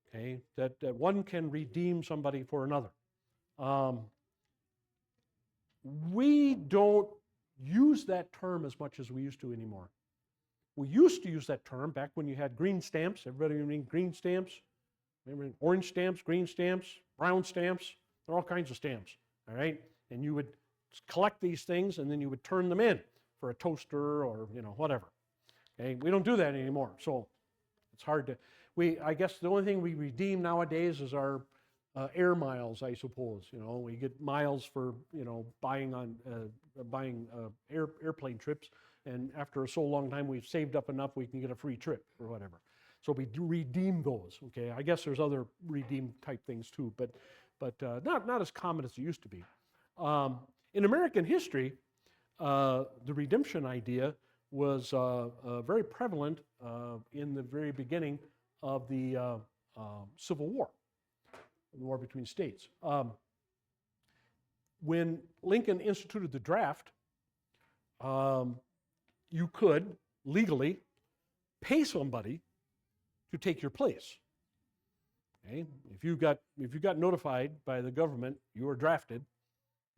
Speaker 1: Okay, that one can redeem somebody for another. We don't use that term as much as we used to anymore. We used to use that term back when you had green stamps. Everybody read green stamps? Remember orange stamps, green stamps, brown stamps? There are all kinds of stamps, all right? And you would collect these things and then you would turn them in for a toaster or, whatever. Okay, we don't do that anymore, so it's hard to... I guess the only thing we redeem nowadays is our air miles, I suppose. We get miles for buying airplane trips, and after so long time we've saved up enough we can get a free trip or whatever. So we do redeem those. Okay, I guess there's other redeem type things too, but not as common as it used to be. In American history, the redemption idea was very prevalent in the very beginning of the Civil War, the war between states. When Lincoln instituted the draft, you could legally pay somebody to take your place. Okay? If you got notified by the government, you were drafted.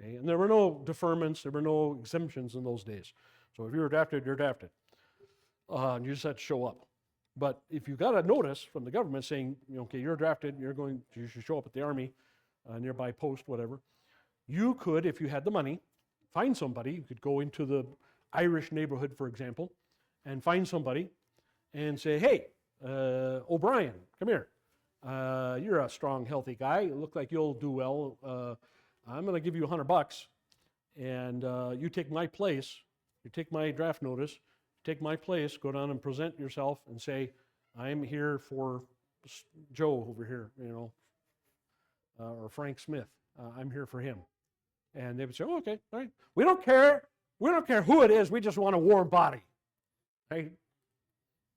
Speaker 1: Okay? And there were no deferments, there were no exemptions in those days. So if you were drafted, you're drafted. And you just had to show up. But if you got a notice from the government saying, okay, you're drafted, you should show up at the army, nearby post, whatever, you could, if you had the money, find somebody. You could go into the Irish neighborhood, for example, and find somebody and say, hey, O'Brien, come here. You're a strong, healthy guy. You look like you'll do well. I'm going to give you $100, and you take my place. You take my draft notice. Take my place, go down and present yourself and say, I'm here for Joe over here, or Frank Smith. I'm here for him. And they would say, oh, okay, all right. We don't care who it is, we just want a warm body. Right?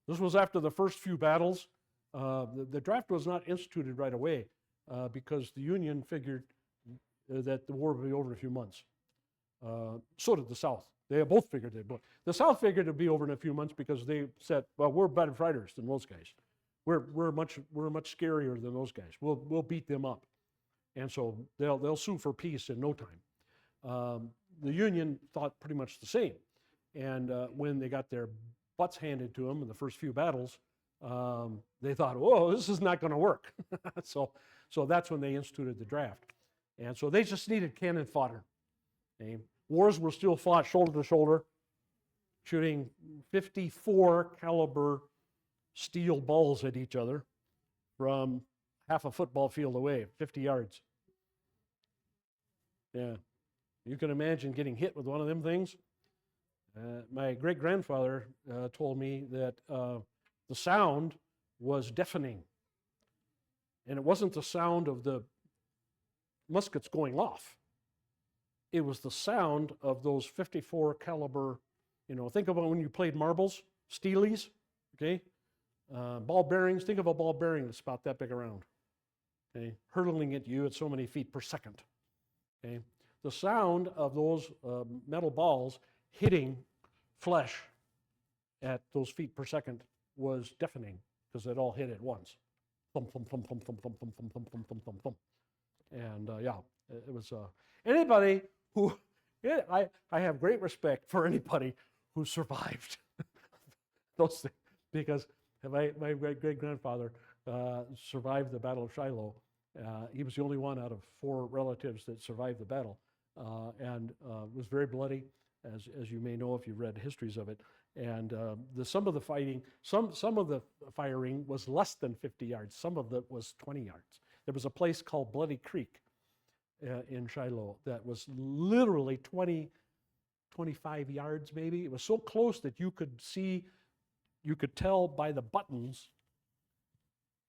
Speaker 1: This was after the first few battles. The draft was not instituted right away because the Union figured that the war would be over in a few months. So did the South. They both figured they'd. The South figured it'd be over in a few months because they said, "Well, we're better fighters than those guys. We're much scarier than those guys. We'll beat them up." And so they'll sue for peace in no time. The Union thought pretty much the same. And when they got their butts handed to them in the first few battles, they thought, "Whoa, this is not going to work." So that's when they instituted the draft. And so they just needed cannon fodder. Okay? Wars were still fought shoulder to shoulder, shooting 54 caliber steel balls at each other from half a football field away, 50 yards. Yeah. You can imagine getting hit with one of them things. My great-grandfather told me that the sound was deafening. And it wasn't the sound of the muskets going off. It was the sound of those 54 caliber, think about when you played marbles, steelies, okay? Ball bearings, think of a ball bearing that's about that big around, okay? Hurtling at you at so many feet per second, okay? The sound of those metal balls hitting flesh at those feet per second was deafening because it all hit at once. Thump, thump, thump, thump, thump, thump, thump, thump, thump, thump, thump, thump, thump. And yeah, it was anybody who, I have great respect for anybody who survived those things, because my great-grandfather survived the Battle of Shiloh. He was the only one out of 4 relatives that survived the battle, and it was very bloody, as you may know if you've read histories of it. And some of the fighting, some of the firing was less than 50 yards. Some of it was 20 yards. There was a place called Bloody Creek in Shiloh that was literally 20, 25 yards maybe. It was so close that you could tell by the buttons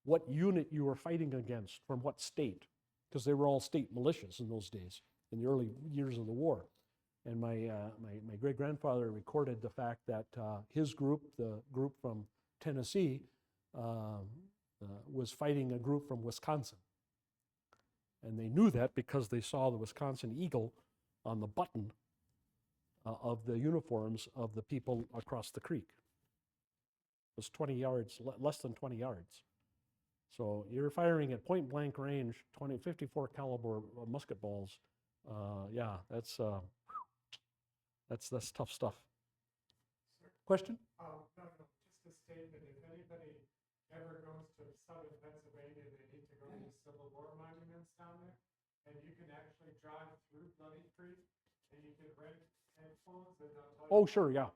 Speaker 1: what unit you were fighting against from what state, because they were all state militias in those days, in the early years of the war. And my great-grandfather recorded the fact that his group, the group from Tennessee, was fighting a group from Wisconsin. And they knew that because they saw the Wisconsin eagle on the button of the uniforms of the people across the creek. It was 20 yards, less than 20 yards. So you're firing at point-blank range, 54 caliber musket balls. Yeah, that's tough stuff. Question?
Speaker 3: No, just a statement. If anybody ever goes to southern Pennsylvania, they need to go to the Civil War monuments down there. And you can actually drive through Bloody Creek, and you can rent headphones, and they'll tell you.
Speaker 1: Oh, sure, yeah.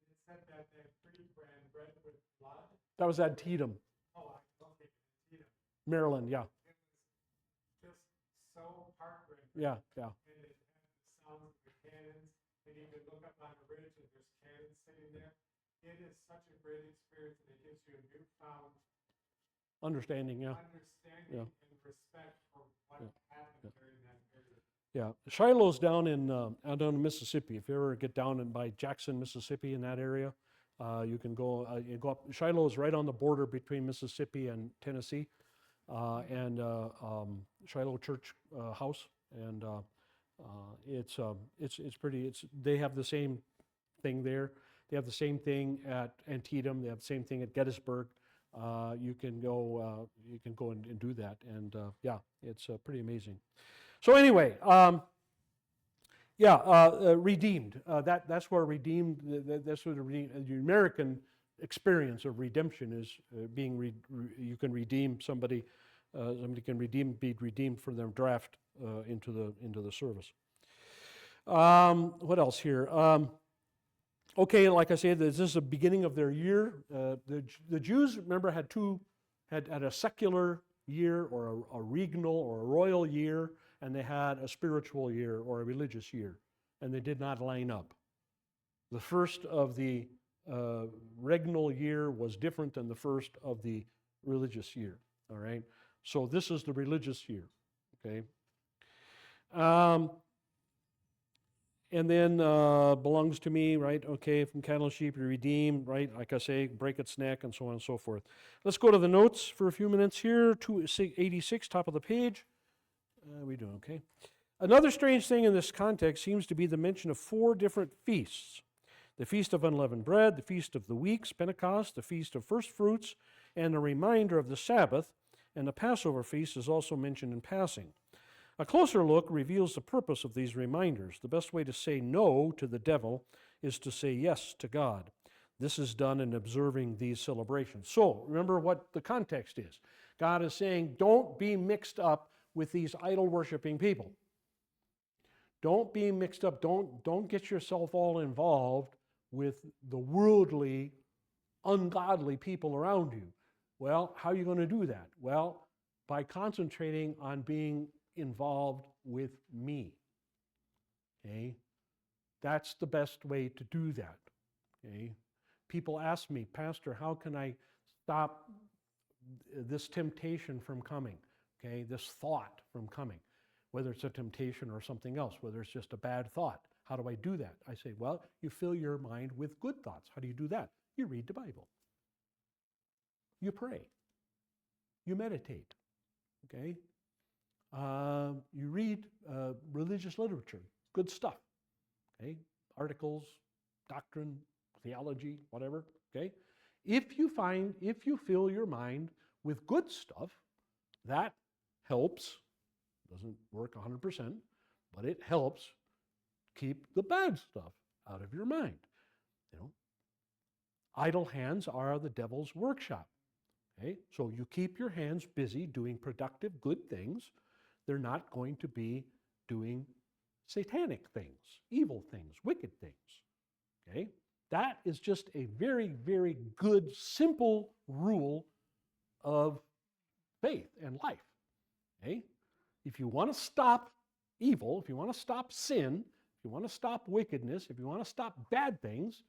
Speaker 3: It said that creek ran red with blood.
Speaker 1: That was Antietam,
Speaker 3: Oh, I don't think it's
Speaker 1: Maryland, yeah.
Speaker 3: It was just so heartbreaking.
Speaker 1: Yeah, yeah.
Speaker 3: And it had the sound of the cannons, and you can look up on the ridge and there's cannons sitting there. It is such a great experience, and it gives you a newfound
Speaker 1: Understanding, yeah.
Speaker 3: understanding and respect for what happened during that period.
Speaker 1: Yeah, Shiloh's down in Mississippi. If you ever get down by Jackson, Mississippi, in that area, you can go. You go up. Shiloh is right on the border between Mississippi and Tennessee, and Shiloh Church House, and it's pretty. They have the same thing there. They have the same thing at Antietam. They have the same thing at Gettysburg. You can go and do that, and yeah, it's pretty amazing. So anyway, redeemed. That's where redeemed. That's where the American experience of redemption is being. You can redeem somebody. Somebody can be redeemed for their draft into the service. What else here? Okay, like I said, this is the beginning of their year. The Jews, remember, had a secular year, or a regnal or a royal year, and they had a spiritual year or a religious year, and they did not line up. The first of the regnal year was different than the first of the religious year, all right? So this is the religious year, okay? And then belongs to me, right? Okay, from cattle and sheep you redeem, right? Like I say, break its neck and so on and so forth. Let's go to the notes for a few minutes here. 286, top of the page. We doing okay? Another strange thing in this context seems to be the mention of 4 different feasts. The Feast of Unleavened Bread, the Feast of the Weeks, Pentecost, the Feast of First Fruits, and a reminder of the Sabbath, and the Passover feast is also mentioned in passing. A closer look reveals the purpose of these reminders. The best way to say no to the devil is to say yes to God. This is done in observing these celebrations. So, remember what the context is. God is saying, don't be mixed up with these idol-worshiping people. Don't be mixed up. Don't get yourself all involved with the worldly, ungodly people around you. Well, how are you going to do that? Well, by concentrating on being involved with me. Okay? That's the best way to do that. Okay? People ask me, Pastor, how can I stop this temptation from coming? Okay? This thought from coming. Whether it's a temptation or something else, whether it's just a bad thought. How do I do that? I say, well, you fill your mind with good thoughts. How do you do that? You read the Bible. You pray. You meditate. Okay? You read religious literature, good stuff, okay? Articles, doctrine, theology, whatever, okay? If you fill your mind with good stuff, that helps. Doesn't work 100%, but it helps keep the bad stuff out of your mind. You know, idle hands are the devil's workshop. Okay, so you keep your hands busy doing productive, good things. They're not going to be doing satanic things, evil things, wicked things. Okay? That is just a very, very good, simple rule of faith and life. Okay? If you want to stop evil, if you want to stop sin, if you want to stop wickedness, if you want to stop bad things,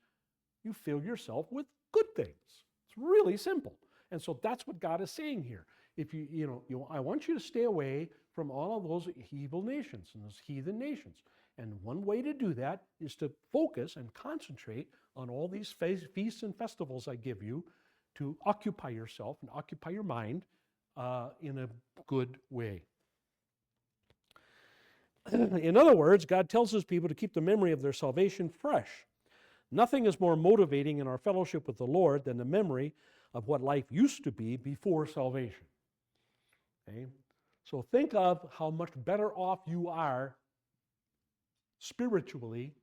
Speaker 1: you fill yourself with good things. It's really simple. And so that's what God is saying here. If I want you to stay away from all of those evil nations and those heathen nations. And one way to do that is to focus and concentrate on all these feasts and festivals I give you to occupy yourself and occupy your mind in a good way. In other words, God tells his people to keep the memory of their salvation fresh. Nothing is more motivating in our fellowship with the Lord than the memory of what life used to be before salvation. Okay? So think of how much better off you are spiritually,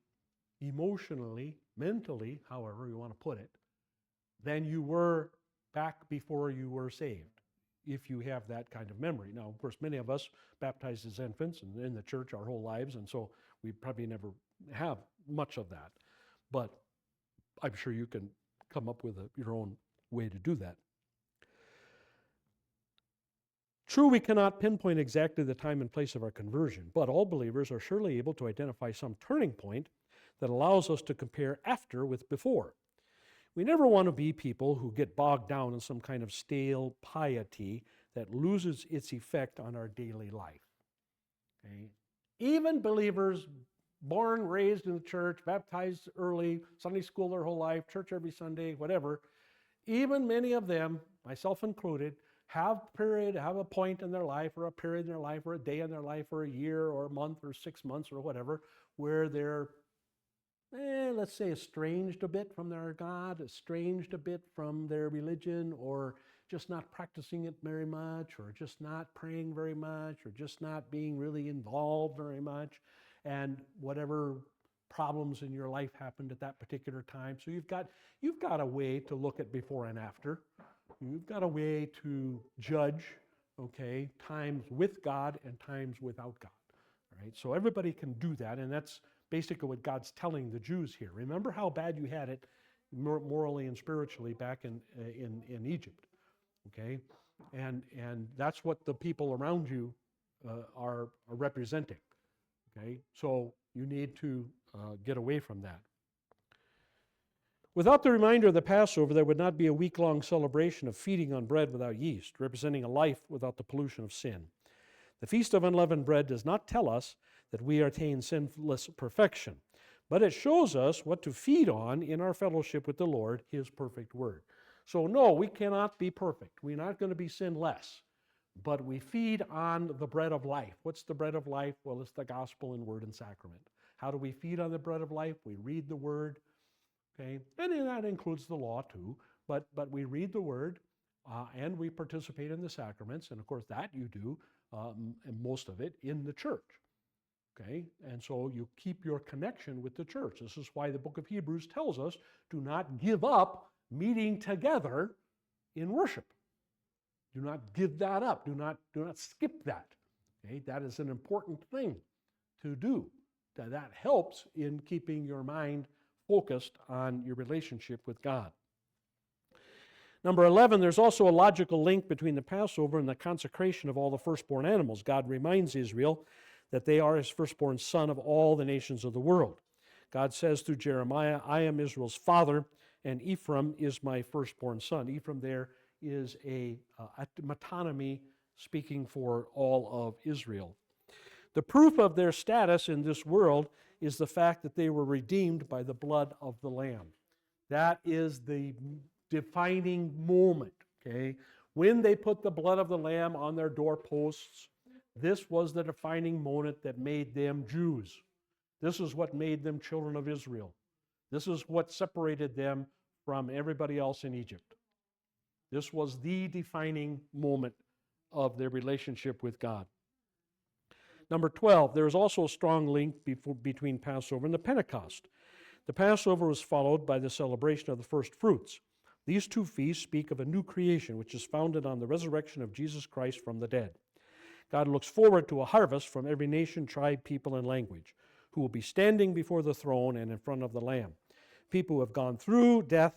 Speaker 1: emotionally, mentally, however you want to put it, than you were back before you were saved, if you have that kind of memory. Now, of course, many of us baptized as infants and in the church our whole lives, and so we probably never have much of that. But I'm sure you can come up with your own way to do that. True, we cannot pinpoint exactly the time and place of our conversion, but all believers are surely able to identify some turning point that allows us to compare after with before. We never want to be people who get bogged down in some kind of stale piety that loses its effect on our daily life. Okay? Even believers born, raised in the church, baptized early, Sunday school their whole life, church every Sunday, whatever, even many of them, myself included, have a point in their life or a period in their life or a day in their life or a year or a month or 6 months or whatever where they're, let's say, estranged a bit from their God, estranged a bit from their religion, or just not practicing it very much, or just not praying very much, or just not being really involved very much, and whatever problems in your life happened at that particular time. So you've got a way to look at before and after. You've got a way to judge, okay, times with God and times without God. All right, so everybody can do that, and that's basically what God's telling the Jews here. Remember how bad you had it morally and spiritually back in Egypt, okay? And that's what the people around you are representing, okay? So you need to get away from that. Without the reminder of the Passover, there would not be a week-long celebration of feeding on bread without yeast, representing a life without the pollution of sin. The Feast of Unleavened Bread does not tell us that we attain sinless perfection, but it shows us what to feed on in our fellowship with the Lord, His perfect Word. So no, we cannot be perfect. We're not going to be sinless, but we feed on the bread of life. What's the bread of life? Well, it's the gospel and word and sacrament. How do we feed on the bread of life? We read the Word, okay? And that includes the law too, but we read the Word and we participate in the sacraments, and of course that you do, and most of it, in the church. Okay, and so you keep your connection with the church. This is why the book of Hebrews tells us, do not give up meeting together in worship. Do not give that up. Do not skip that. Okay, that is an important thing to do. That helps in keeping your mind focused on your relationship with God. Number 11, there's also a logical link between the Passover and the consecration of all the firstborn animals. God reminds Israel that they are His firstborn son of all the nations of the world. God says through Jeremiah, I am Israel's father, and Ephraim is my firstborn son. Ephraim there is a metonymy speaking for all of Israel. The proof of their status in this world is the fact that they were redeemed by the blood of the Lamb. That is the defining moment, okay? When they put the blood of the Lamb on their doorposts, this was the defining moment that made them Jews. This is what made them children of Israel. This is what separated them from everybody else in Egypt. This was the defining moment of their relationship with God. Number 12, there is also a strong link between Passover and the Pentecost. The Passover was followed by the celebration of the first fruits. These two feasts speak of a new creation which is founded on the resurrection of Jesus Christ from the dead. God looks forward to a harvest from every nation, tribe, people, and language, who will be standing before the throne and in front of the Lamb. People who have gone through death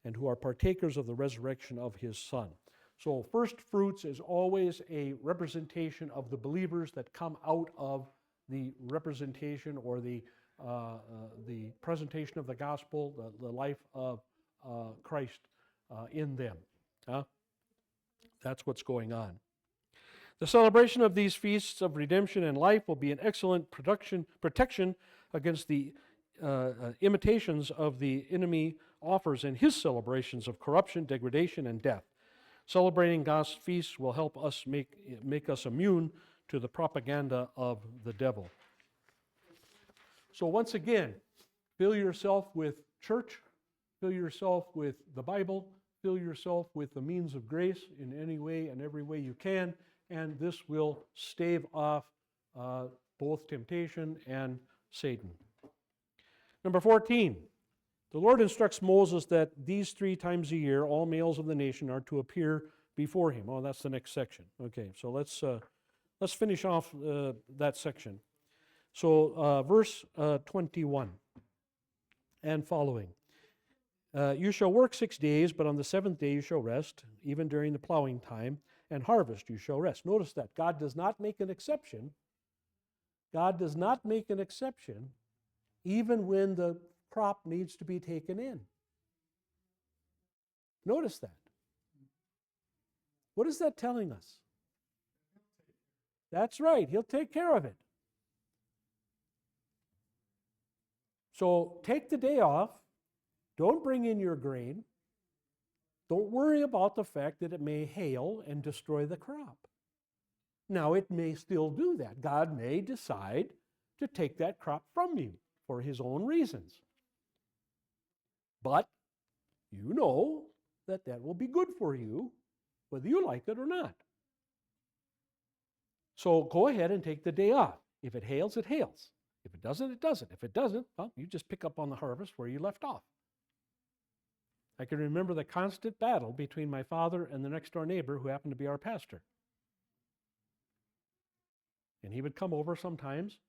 Speaker 1: and who are partakers of the resurrection of His Son. So first fruits is always a representation of the believers that come out of the representation or the presentation of the gospel, the life of Christ in them. That's what's going on. The celebration of these feasts of redemption and life will be an excellent protection against the imitations of the enemy offers in his celebrations of corruption, degradation, and death. Celebrating God's feasts will help us make us immune to the propaganda of the devil. So once again, fill yourself with church, fill yourself with the Bible, fill yourself with the means of grace in any way and every way you can, and this will stave off both temptation and Satan. Number 14, the Lord instructs Moses that these 3 times a year, all males of the nation are to appear before him. Oh, that's the next section. Okay, so let's finish off that section. So verse 21 and following. You shall work 6 days, but on the 7th day you shall rest, even during the plowing time, and harvest you shall rest. Notice that God does not make an exception. God does not make an exception even when the crop needs to be taken in. Notice that. What is that telling us? That's right. He'll take care of it. So take the day off. Don't bring in your grain. Don't worry about the fact that it may hail and destroy the crop. Now, it may still do that. God may decide to take that crop from you for His own reasons. But you know that will be good for you, whether you like it or not. So go ahead and take the day off. If it hails, it hails. If it doesn't, it doesn't. If it doesn't, well, you just pick up on the harvest where you left off. I can remember the constant battle between my father and the next door neighbor who happened to be our pastor. And he would come over sometimes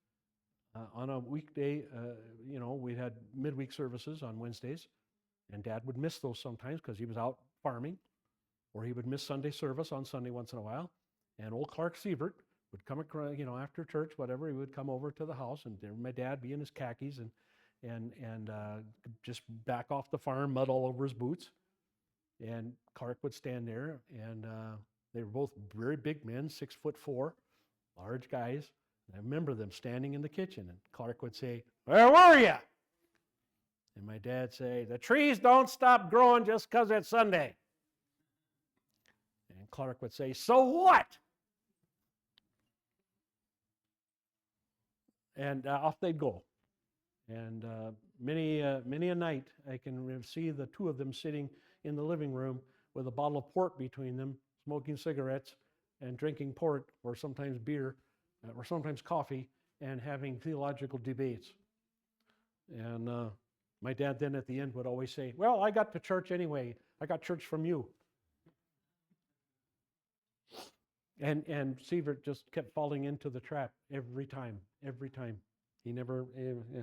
Speaker 1: on a weekday. We had midweek services on Wednesdays, and Dad would miss those sometimes because he was out farming, or he would miss Sunday service on Sunday once in a while. And old Clark Sievert would come across, after church, whatever, he would come over to the house, and there my dad be in his khakis and just back off the farm, mud all over his boots. And Clark would stand there, and they were both very big men, 6'4", large guys. I remember them standing in the kitchen, and Clark would say, "Where were you?" And my dad say, "The trees don't stop growing just because it's Sunday." And Clark would say, "So what?" And off they'd go. And many a night I can see the two of them sitting in the living room with a bottle of port between them, smoking cigarettes and drinking port, or sometimes beer, or sometimes coffee, and having theological debates. And my dad then at the end would always say, "Well, I got to church anyway. I got church from you." And Sievert just kept falling into the trap every time. He never, yeah.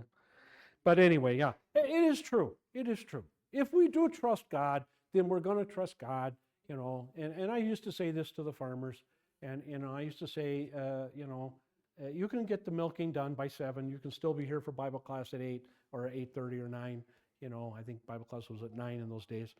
Speaker 1: But anyway, yeah, it is true. It is true. If we do trust God, then we're going to trust God, you know. And I used to say this to the farmers, and you know, I used to say, you can get the milking done by 7. You can still be here for Bible class at 8 or 8:30 or 9. You know, I think Bible class was at 9 in those days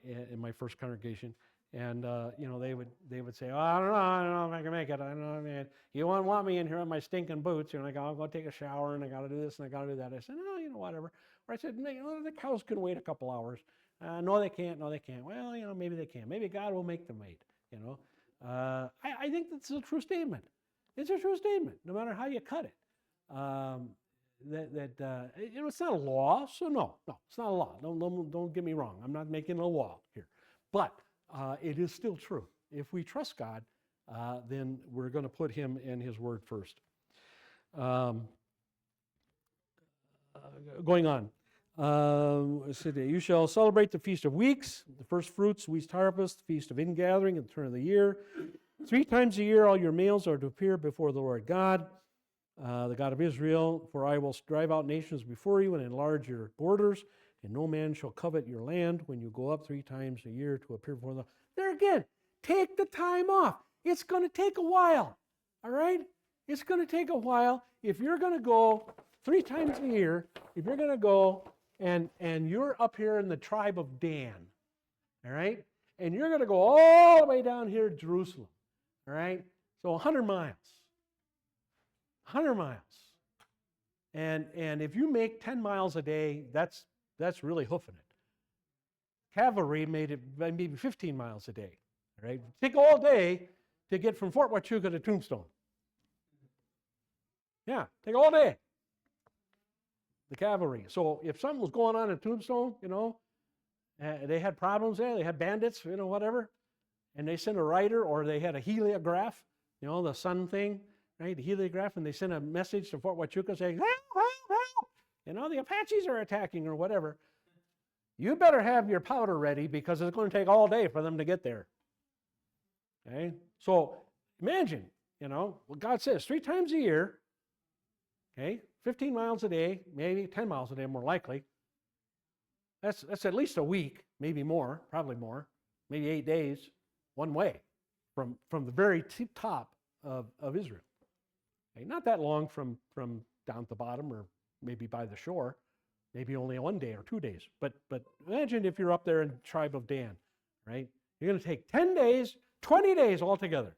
Speaker 1: in my first congregation. And you know, they would say, "Oh, I don't know if I can make it. I don't know, man. You won't want me in here in my stinking boots." And I go, "I'll go take a shower, and I got to do this, and I got to do that." I said, "No, you know, whatever." Or I said, "The cows can wait a couple hours." No, they can't. No, they can't. Well, you know, maybe they can. Maybe God will make them wait. You know, I think that's a true statement. It's a true statement, no matter how you cut it. You know, it's not a law, so no, it's not a law. Don't get me wrong. I'm not making a law here, but it is still true. If we trust God, then we're going to put Him and His Word first. Going on. You shall celebrate the Feast of Weeks, the first fruits, wheat harvest, Feast of Ingathering, and the turn of the year. 3 times a year all your males are to appear before the Lord God, the God of Israel. For I will drive out nations before you and enlarge your borders, and no man shall covet your land when you go up 3 times a year to appear before the... There again, take the time off. It's going to take a while, all right? It's going to take a while. If you're going to go 3 times a year, if you're going to go and you're up here in the tribe of Dan, all right? And you're going to go all the way down here to Jerusalem, all right? So 100 miles. 100 miles. And if you make 10 miles a day, that's really hoofing it. Cavalry made it maybe 15 miles a day, all right? Take all day to get from Fort Huachuca to Tombstone. Yeah, take all day. The cavalry. So if something was going on in Tombstone, you know, they had problems there, they had bandits, you know, whatever, and they sent a rider, or they had a heliograph, you know, the sun thing, right, the heliograph, and they sent a message to Fort Huachuca saying, "Help, help, help, you know, the Apaches are attacking," or whatever. You better have your powder ready, because it's going to take all day for them to get there. Okay? So imagine, you know, what God says, 3 times a year, okay, 15 miles a day, maybe 10 miles a day more likely. That's at least a week, maybe more, probably more, maybe 8 days, one way from the very top of Israel. Okay, not that long from down at the bottom, or maybe by the shore, maybe only 1 day or 2 days. But imagine if you're up there in the tribe of Dan, right? You're going to take 10 days, 20 days altogether.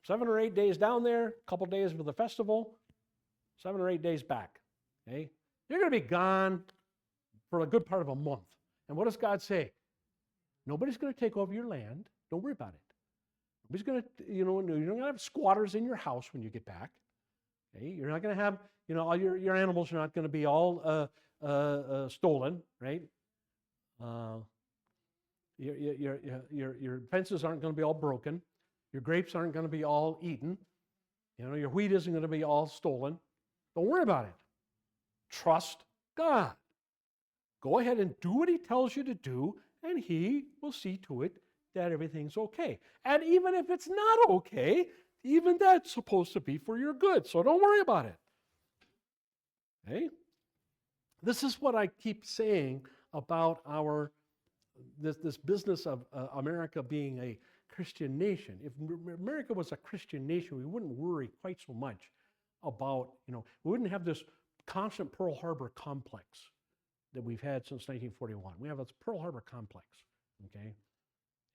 Speaker 1: 7 or 8 days down there, a couple days for the festival, 7 or 8 days back. Okay? You're going to be gone for a good part of a month. And what does God say? Nobody's going to take over your land. Don't worry about it. Nobody's going to, you know, you're not going to have squatters in your house when you get back. Okay? You're not going to have, you know, all your animals are not going to be all stolen, right? Your fences aren't going to be all broken. Your grapes aren't going to be all eaten. You know, your wheat isn't going to be all stolen. Don't worry about it. Trust God. Go ahead and do what He tells you to do, and He will see to it that everything's okay. And even if it's not okay, even that's supposed to be for your good. So don't worry about it. Okay? This is what I keep saying about this business of America being a Christian nation. If America was a Christian nation, we wouldn't worry quite so much about, you know, we wouldn't have this constant Pearl Harbor complex that we've had since 1941. We have this Pearl Harbor complex, okay?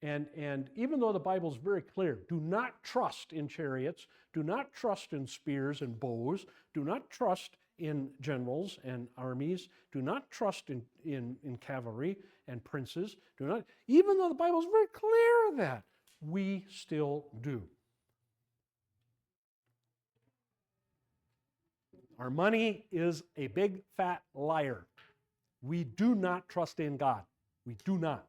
Speaker 1: And even though the Bible is very clear, do not trust in chariots, do not trust in spears and bows, do not trust in generals and armies, do not trust in cavalry and princes, do not, even though the Bible is very clear of that, we still do. Our money is a big fat liar. We do not trust in God. We do not.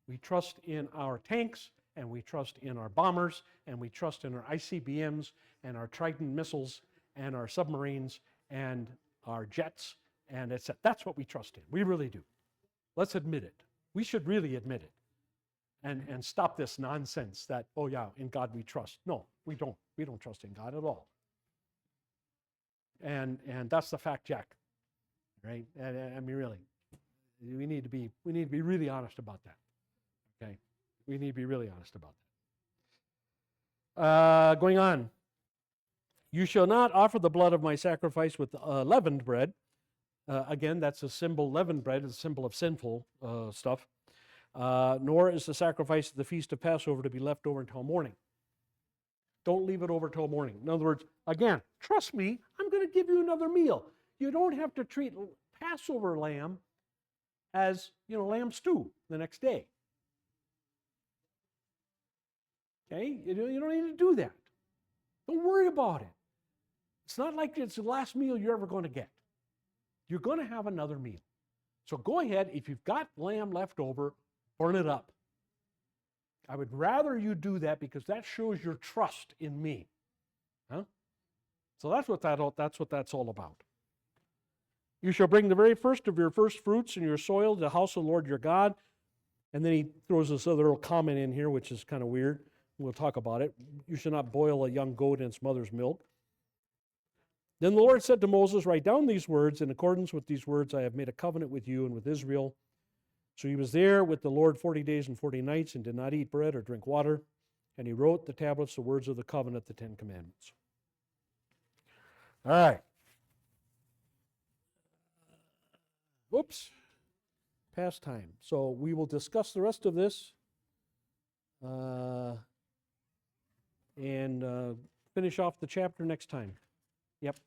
Speaker 1: We trust in our tanks, and we trust in our bombers, and we trust in our ICBMs, and our Trident missiles, and our submarines, and our jets, and that's what we trust in. We really do. Let's admit it. We should really admit it. And stop this nonsense that, oh yeah, in God we trust. No, we don't. We don't trust in God at all. And that's the fact check, right? I mean, really, we need to be really honest about that. Okay, we need to be really honest about that. Going on. You shall not offer the blood of my sacrifice with leavened bread. Again, that's a symbol. Leavened bread is a symbol of sinful stuff. Nor is the sacrifice of the feast of Passover to be left over until morning. Don't leave it over till morning. In other words, again, trust me, I'm going to give you another meal. You don't have to treat Passover lamb as, lamb stew the next day. Okay? You don't need to do that. Don't worry about it. It's not like it's the last meal you're ever going to get. You're going to have another meal. So go ahead, if you've got lamb left over, burn it up. I would rather you do that because that shows your trust in me. Huh? So that's what that's all about. You shall bring the very first of your first fruits in your soil to the house of the Lord your God. And then he throws this other little comment in here, which is kind of weird. We'll talk about it. You shall not boil a young goat in its mother's milk. Then the Lord said to Moses, write down these words. In accordance with these words, I have made a covenant with you and with Israel. So he was there with the Lord 40 days and 40 nights and did not eat bread or drink water. And he wrote the tablets, the words of the covenant, the 10 Commandments. All right. Whoops. Past time. So we will discuss the rest of this and finish off the chapter next time. Yep.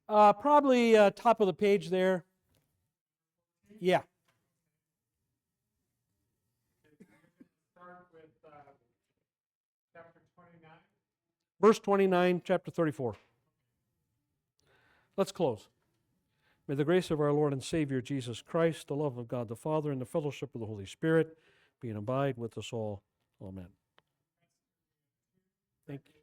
Speaker 1: Probably top of the page there. Yeah.
Speaker 3: Start with chapter 29.
Speaker 1: Verse 29, chapter 34. Let's close. May the grace of our Lord and Savior Jesus Christ, the love of God the Father, and the fellowship of the Holy Spirit be and abide with us all. Amen. Thank you.